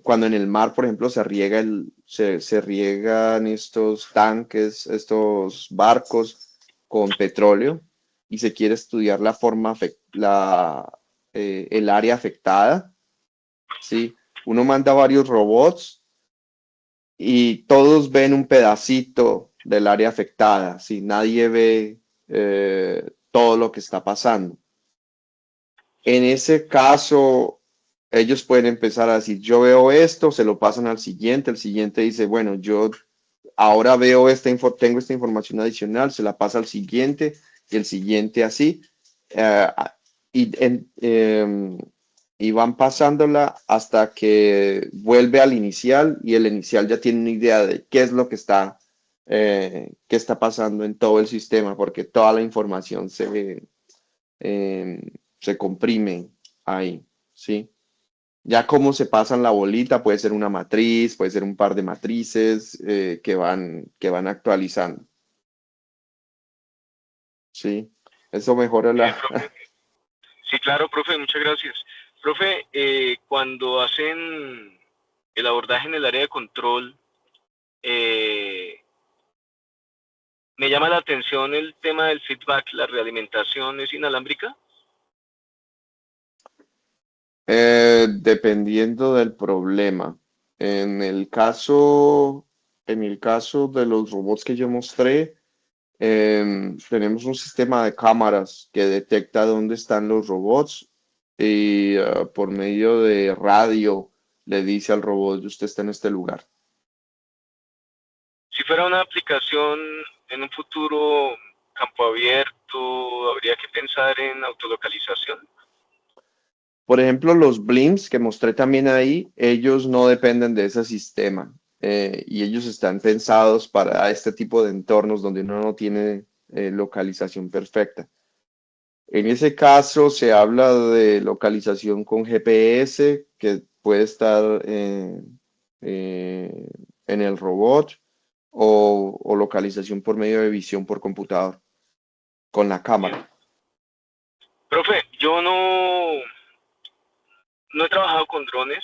cuando en el mar, por ejemplo, se riegan estos tanques, estos barcos con petróleo y se quiere estudiar la forma, el área afectada, ¿sí? Uno manda varios robots y todos ven un pedacito del área afectada, ¿sí? Nadie ve todo lo que está pasando. En ese caso, ellos pueden empezar a decir, yo veo esto, se lo pasan al siguiente, el siguiente dice, bueno, yo ahora veo tengo esta información adicional, se la pasa al siguiente y el siguiente así. eh, y, y van pasándola hasta que vuelve al inicial y el inicial ya tiene una idea de qué es lo que qué está pasando en todo el sistema, porque toda la información se comprime ahí, ¿sí? Ya cómo se pasan la bolita, puede ser una matriz, puede ser un par de matrices que van actualizando, ¿sí? Eso mejora Bien, la... profe. Sí, claro, profe, muchas gracias. Profe, cuando hacen el abordaje en el área de control, eh, me llama la atención el tema del feedback, la realimentación es inalámbrica. Dependiendo del problema. En el caso, en el caso de los robots que yo mostré, tenemos un sistema de cámaras que detecta dónde están los robots y por medio de radio le dice al robot, usted está en este lugar. Si fuera una aplicación en un futuro campo abierto, habría que pensar en autolocalización. Por ejemplo, los blimps que mostré también ahí, ellos no dependen de ese sistema y ellos están pensados para este tipo de entornos donde uno no tiene localización perfecta. En ese caso se habla de localización con GPS que puede estar eh, en el robot o localización por medio de visión por computador con la Bien. cámara. Profe, yo no he trabajado con drones.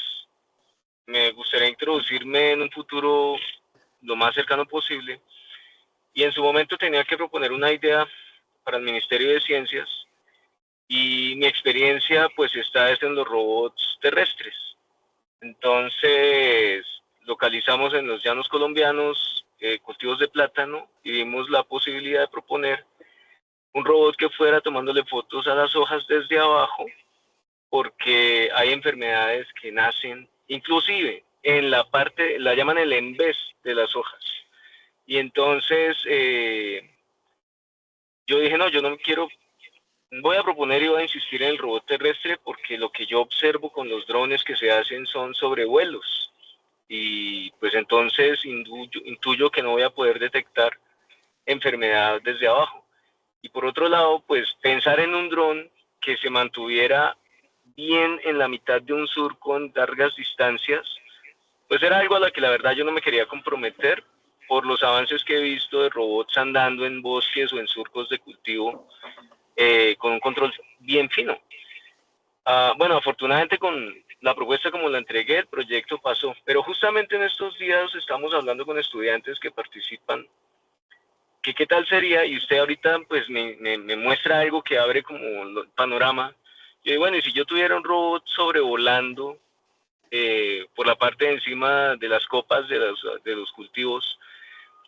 Me gustaría introducirme en un futuro lo más cercano posible. Y en su momento tenía que proponer una idea para el Ministerio de Ciencias y mi experiencia pues está en los robots terrestres. Entonces localizamos en los llanos colombianos cultivos de plátano y vimos la posibilidad de proponer un robot que fuera tomándole fotos a las hojas desde abajo porque hay enfermedades que nacen inclusive en la parte, la llaman el embés de las hojas. Y entonces yo dije, no, yo no quiero, voy a proponer y voy a insistir en el robot terrestre porque lo que yo observo con los drones que se hacen son sobrevuelos. Y pues entonces intuyo que no voy a poder detectar enfermedad desde abajo. Y por otro lado, pues pensar en un dron que se mantuviera bien en la mitad de un surco en largas distancias, pues era algo a lo que la verdad yo no me quería comprometer por los avances que he visto de robots andando en bosques o en surcos de cultivo con un control bien fino. Bueno, afortunadamente con la propuesta como la entregué, el proyecto pasó, pero justamente en estos días estamos hablando con estudiantes que participan, que qué tal sería, y usted ahorita pues me muestra algo que abre como el panorama. Yo digo, bueno, y si yo tuviera un robot sobrevolando por la parte de encima de las copas de los cultivos,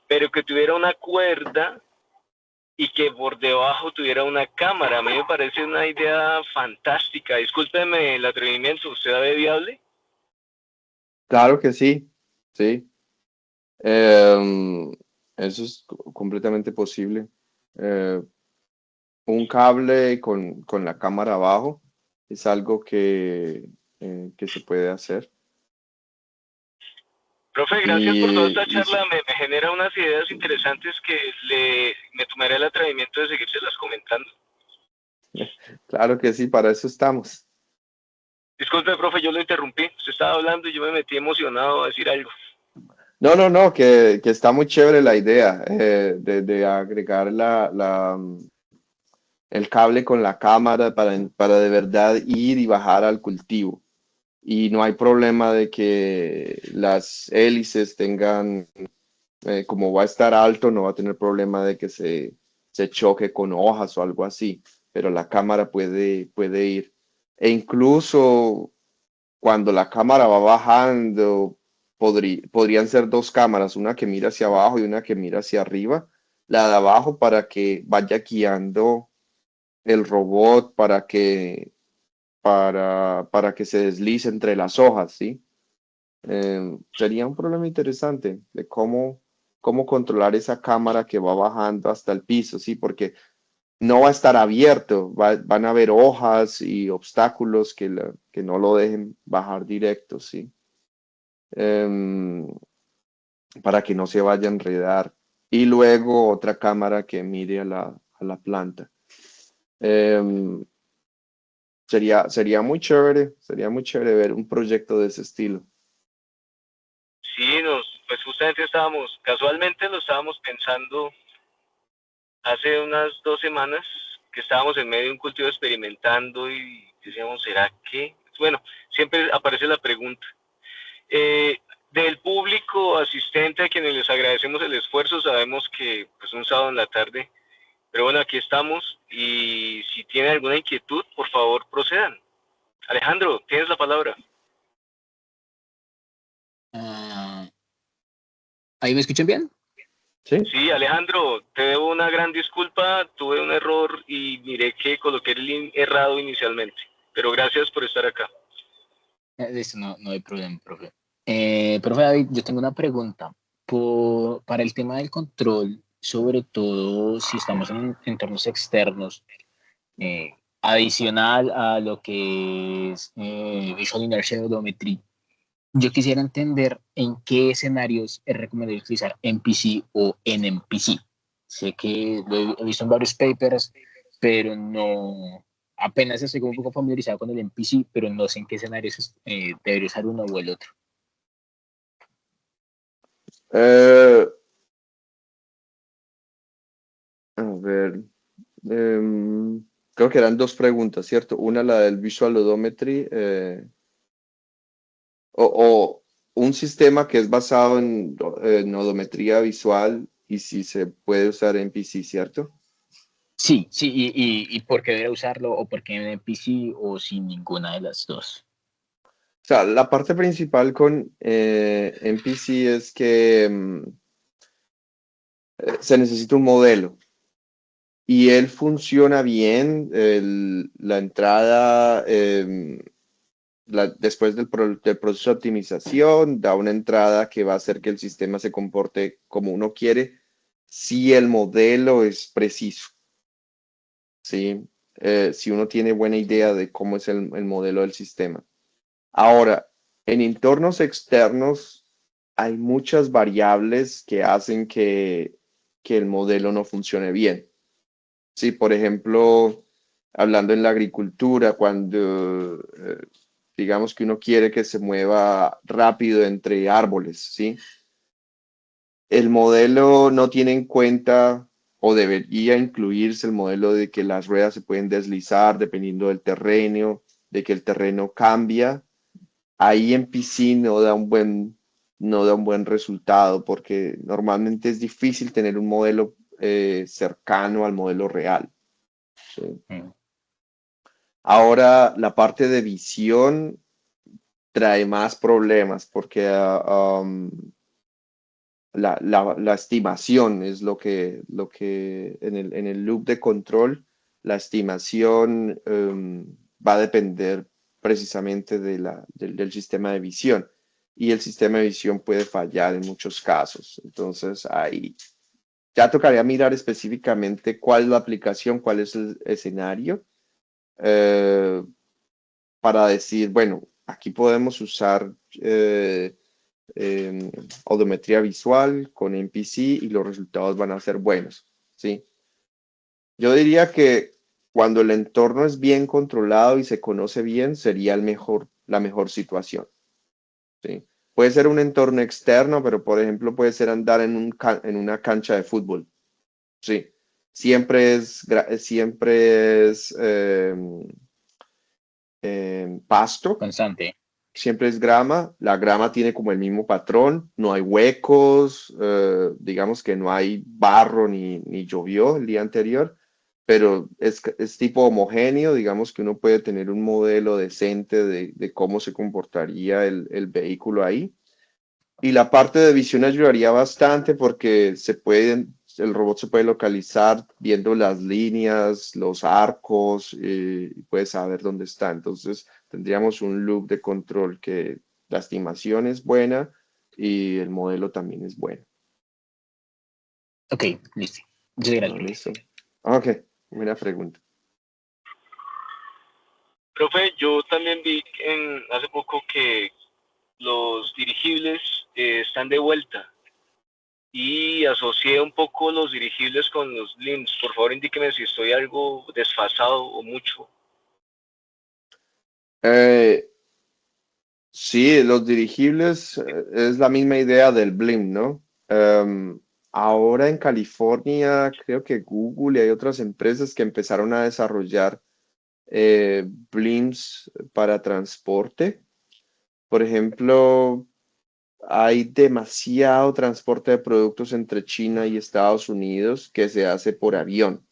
pero que tuviera una cuerda y que por debajo tuviera una cámara. A mí me parece una idea fantástica. Discúlpeme el atrevimiento, ¿usted la ve viable? Claro que sí, sí. Em, Eso es completamente posible. Eh, un cable con la cámara abajo es algo que se puede hacer. Profe, gracias por toda esta charla. Me genera unas ideas interesantes que me tomaré el atrevimiento de seguírselas comentando. Claro que sí, para eso estamos. Disculpe, profe, yo lo interrumpí. Usted estaba hablando y yo me metí emocionado a decir algo. No, que está muy chévere la idea de agregar el cable con la cámara para de verdad ir y bajar al cultivo. Y no hay problema de que las hélices tengan, como va a estar alto, no va a tener problema de que se choque con hojas o algo así, pero la cámara puede ir. E incluso cuando la cámara va bajando, podrían ser dos cámaras, una que mira hacia abajo y una que mira hacia arriba. La de abajo para que vaya guiando el robot para que se deslice entre las hojas, ¿sí? Sería un problema interesante de cómo controlar esa cámara que va bajando hasta el piso, ¿sí? Porque no va a estar abierto, van a haber hojas y obstáculos que no lo dejen bajar directo, ¿sí? Em, para que no se vaya a enredar. Y luego otra cámara que mire a la planta. Em, sería muy chévere ver un proyecto de ese estilo. Sí, pues justamente casualmente lo estábamos pensando hace unas 2 semanas, que estábamos en medio de un cultivo experimentando y decíamos, ¿será que? Bueno, siempre aparece la pregunta. Eh, Del público asistente a quienes les agradecemos el esfuerzo, sabemos que pues un sábado en la tarde, pero bueno, aquí estamos y si tienen alguna inquietud, por favor procedan. Alejandro, tienes la palabra. Ah, ¿ahí me escuchan bien? ¿Sí? Sí, Alejandro, te debo una gran disculpa, tuve un error y miré que coloqué el link errado inicialmente, pero gracias por estar acá. Listo, no hay problema, profe. Profe David, yo tengo una pregunta. Para el tema del control, sobre todo si estamos en entornos externos, adicional a lo que es Visual Inertial Odometry, yo quisiera entender en qué escenarios es recomendable utilizar MPC o NMPC. Sé que lo he visto en varios papers, pero no, apenas estoy como un poco familiarizado con el MPC, pero no sé en qué escenarios debería usar uno o el otro. Eh, a ver, creo que eran dos preguntas, ¿cierto? Una, la del Visual Odometry, o un sistema que es basado en odometría visual y si se puede usar en PC, ¿cierto? Sí, sí, y por qué debería usarlo o por qué en MPC o sin ninguna de las dos. O sea, la parte principal con MPC es que se necesita un modelo y él funciona bien, la entrada, después del proceso de optimización, da una entrada que va a hacer que el sistema se comporte como uno quiere si el modelo es preciso, ¿sí? Si uno tiene buena idea de cómo es el modelo del sistema. Ahora, en entornos externos hay muchas variables que hacen que el modelo no funcione bien. Sí, por ejemplo, hablando en la agricultura, cuando digamos que uno quiere que se mueva rápido entre árboles, ¿sí? El modelo no tiene en cuenta o debería incluirse el modelo de que las ruedas se pueden deslizar dependiendo del terreno, de que el terreno cambia. Ahí en PC no da un buen resultado porque normalmente es difícil tener un modelo cercano al modelo real. ¿Sí? Mm. Ahora, la parte de visión trae más problemas porque la estimación es lo que en el loop de control, la estimación va a depender precisamente del sistema de visión. Y el sistema de visión puede fallar en muchos casos. Entonces, ahí ya tocaría mirar específicamente cuál es la aplicación, cuál es el escenario, eh, para decir, bueno, aquí podemos usar audiometría visual, con MPC, y los resultados van a ser buenos, ¿sí? Yo diría que cuando el entorno es bien controlado y se conoce bien, sería la mejor situación, ¿sí? Puede ser un entorno externo, pero por ejemplo puede ser andar en una cancha de fútbol, ¿sí? Siempre es pasto, Constante. siempre es grama. La grama tiene como el mismo patrón, no hay huecos, digamos que no hay barro ni llovió el día anterior, pero es tipo homogéneo, digamos que uno puede tener un modelo decente de cómo se comportaría el vehículo ahí. Y la parte de visión ayudaría bastante porque el robot se puede localizar viendo las líneas, los arcos, y puede saber dónde está. Entonces tendríamos un loop de control que la estimación es buena y el modelo también es bueno. Ok, listo. Muchas ¿No? gracias. ¿Listo? Ok, buena pregunta. Profe, yo también vi hace poco que los dirigibles están de vuelta y asocié un poco los dirigibles con los LIMS. Por favor, indíqueme si estoy algo desfasado o mucho. Sí, los dirigibles es la misma idea del Blim, ¿no? Ahora en California creo que Google y hay otras empresas que empezaron a desarrollar Blims para transporte. Por ejemplo, hay demasiado transporte de productos entre China y Estados Unidos que se hace por avión.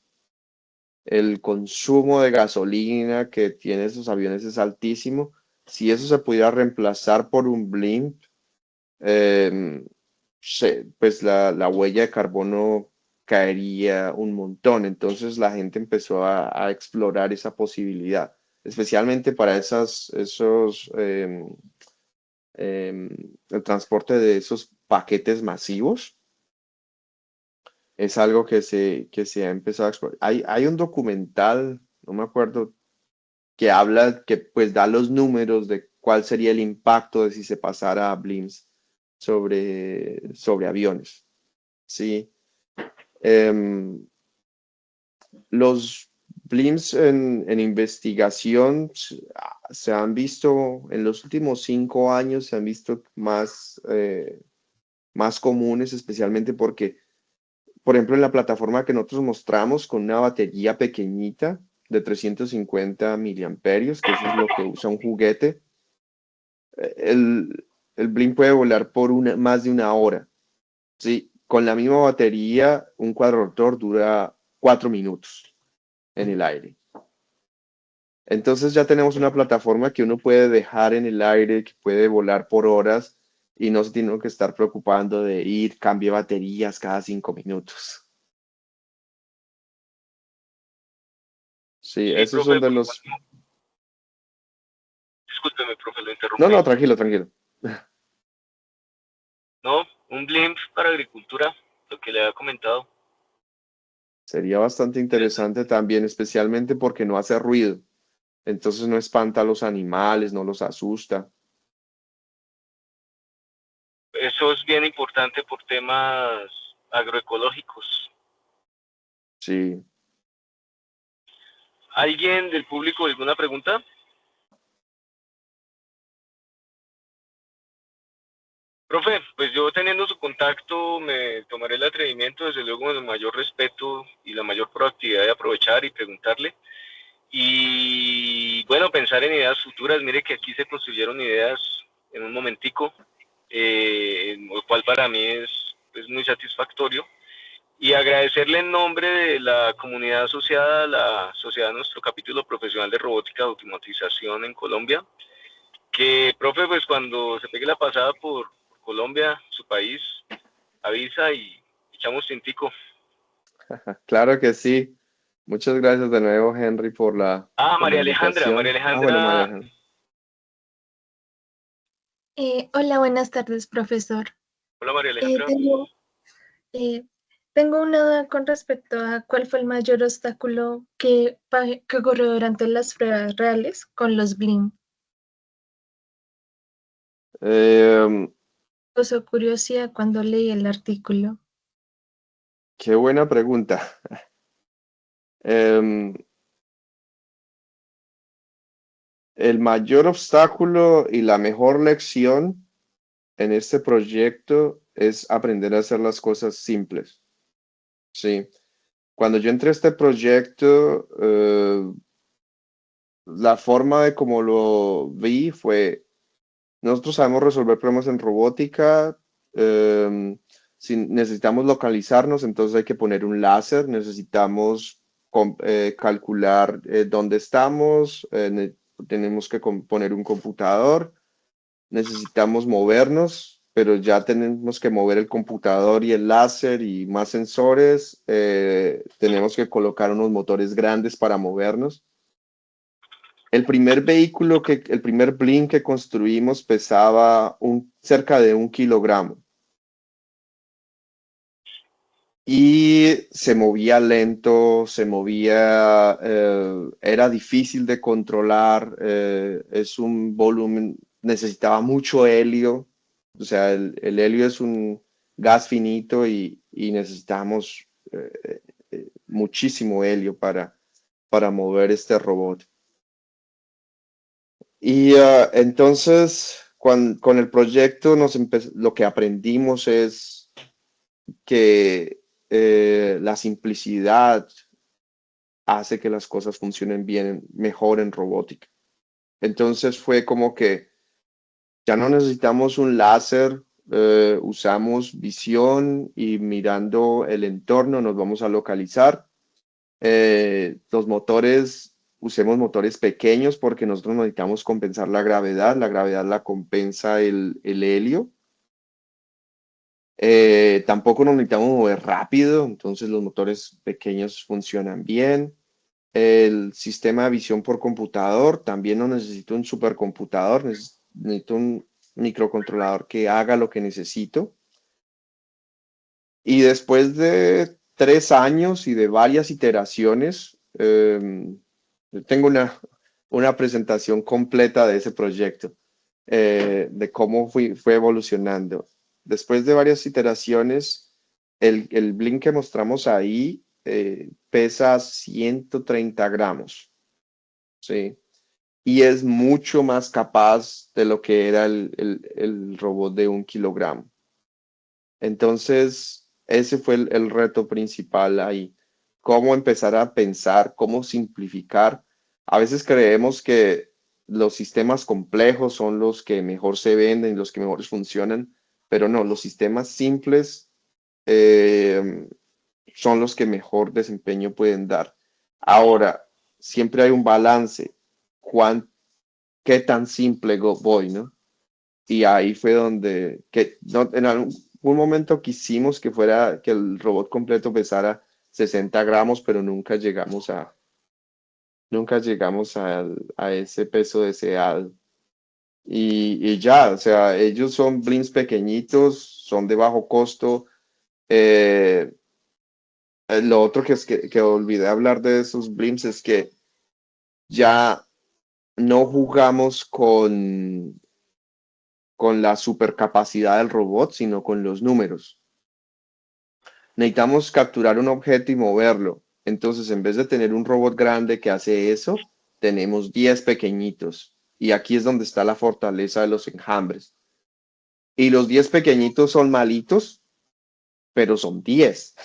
El consumo de gasolina que tienen esos aviones es altísimo. Si eso se pudiera reemplazar por un blimp, eh, pues la huella de carbono caería un montón. Entonces la gente empezó a explorar esa posibilidad, especialmente para el transporte de esos paquetes masivos. Es algo que se ha empezado a explorar. Hay un documental, no me acuerdo, que habla, que pues da los números de cuál sería el impacto de si se pasara a BLIMS sobre aviones. Sí. Em, los BLIMS en investigación se han visto, en los últimos 5 años, se han visto más comunes, especialmente porque, por ejemplo, en la plataforma que nosotros mostramos con una batería pequeñita de 350 miliamperios, que eso es lo que usa un juguete, el Blink puede volar por más de una hora. ¿Sí? Con la misma batería, un cuadrotor dura 4 minutos en el aire. Entonces ya tenemos una plataforma que uno puede dejar en el aire, que puede volar por horas y no se tiene que estar preocupando de cambie baterías cada 5 minutos. Sí, Sí, esos profe, son de los... discúlpeme, profe, lo No, interrumpí. no, tranquilo, tranquilo. No, un blimp para agricultura, lo que le había comentado. Sería bastante interesante también, especialmente porque no hace ruido. Entonces no espanta a los animales, no los asusta. Eso es bien importante por temas agroecológicos. Sí. ¿Alguien del público alguna pregunta? Profe, pues yo teniendo su contacto me tomaré el atrevimiento, desde luego con el mayor respeto y la mayor proactividad de aprovechar y preguntarle. Y bueno, pensar en ideas futuras. Mire que aquí se construyeron ideas en un momentico, lo cual para mí es muy satisfactorio. Y agradecerle en nombre de la comunidad asociada a la sociedad, nuestro capítulo profesional de robótica de automatización en Colombia, que, profe, pues cuando se pegue la pasada por Colombia, su país, avisa y echamos tintico. Claro que sí. Muchas gracias de nuevo, Henry, por la María Alejandra, María invitación. Bueno, María Alejandra. Alejandra. Hola, buenas tardes, profesor. Hola, María Alejandra. Eh, tengo una duda con respecto a cuál fue el mayor obstáculo que ocurrió durante las pruebas reales con los BLIM. causó curiosidad cuando leí el artículo? Qué buena pregunta. Em, el mayor obstáculo y la mejor lección en este proyecto es aprender a hacer las cosas simples. Sí. Cuando yo entré a este proyecto, la forma de cómo lo vi fue, nosotros sabemos resolver problemas en robótica, si necesitamos localizarnos, entonces hay que poner un láser, necesitamos calcular dónde estamos, tenemos que poner un computador, necesitamos movernos, pero ya tenemos que mover el computador y el láser y más sensores, tenemos que colocar unos motores grandes para movernos. El primer el primer Blink que construimos pesaba cerca de 1 kilogramo y se movía lento, era difícil de controlar, es un volumen, necesitaba mucho helio, o sea, el helio es un gas finito y necesitamos muchísimo helio para mover este robot. Y entonces, con el proyecto, lo que aprendimos es que la simplicidad hace que las cosas funcionen bien, mejor en robótica. Entonces fue como que ya no necesitamos un láser, usamos visión y mirando el entorno nos vamos a localizar. Los motores, usemos motores pequeños porque nosotros necesitamos compensar la gravedad la compensa el helio. Tampoco nos necesitamos mover rápido, entonces los motores pequeños funcionan bien. El sistema de visión por computador, también no necesito un supercomputador, necesito un microcontrolador que haga lo que necesito. Y después de 3 años y de varias iteraciones, tengo una presentación completa de ese proyecto, de cómo fue evolucionando. Después de varias iteraciones, el Blink que mostramos ahí pesa 130 gramos, ¿sí? Y es mucho más capaz de lo que era el robot de 1 kilogramo. Entonces, ese fue el reto principal ahí. Cómo empezar a pensar, cómo simplificar. A veces creemos que los sistemas complejos son los que mejor se venden, los que mejor funcionan, pero no, los sistemas simples son los que mejor desempeño pueden dar. Ahora, siempre hay un balance. ¿Qué tan simple voy, no? Y ahí fue donde, en algún momento quisimos que el robot completo pesara 60 gramos, pero nunca llegamos a ese peso deseado. Y ya, o sea, ellos son blinks pequeñitos, son de bajo costo. Eh, lo otro que olvidé hablar de esos blimps es que ya no jugamos con la supercapacidad del robot, sino con los números. Necesitamos capturar un objeto y moverlo. Entonces, en vez de tener un robot grande que hace eso, tenemos 10 pequeñitos. Y aquí es donde está la fortaleza de los enjambres. Y los 10 pequeñitos son malitos, pero son 10.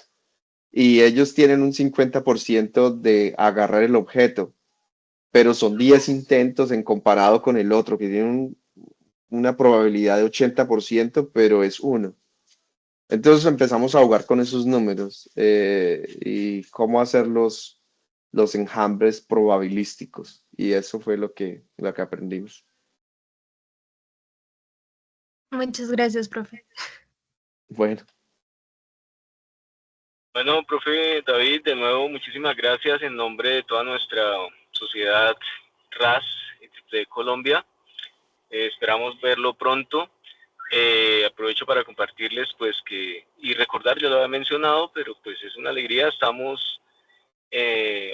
Y ellos tienen un 50% de agarrar el objeto, pero son 10 intentos en comparado con el otro, que tiene una probabilidad de 80%, pero es uno. Entonces empezamos a jugar con esos números y cómo hacer los enjambres probabilísticos. Y eso fue lo que aprendimos. Muchas gracias, profe. Bueno, Bueno, profe David, de nuevo muchísimas gracias en nombre de toda nuestra sociedad RAS de Colombia. Esperamos verlo pronto. Aprovecho para compartirles y recordar, yo lo había mencionado, pero pues es una alegría, estamos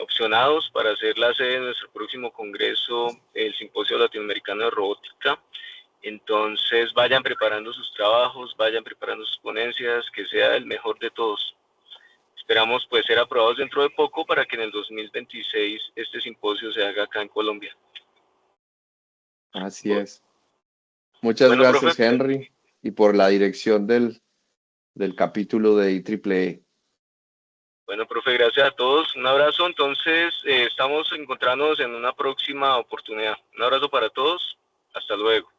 opcionados para hacer la sede de nuestro próximo congreso, el Simposio Latinoamericano de Robótica, Entonces vayan preparando sus trabajos, vayan preparando sus ponencias, que sea el mejor de todos. Esperamos pues ser aprobados dentro de poco para que en el 2026 este simposio se haga acá en Colombia. Así es. Muchas Bueno, gracias, profe. Henry, y por la dirección del capítulo de IEEE. Bueno, profe, gracias a todos. Un abrazo. Entonces, estamos encontrándonos en una próxima oportunidad. Un abrazo para todos. Hasta luego.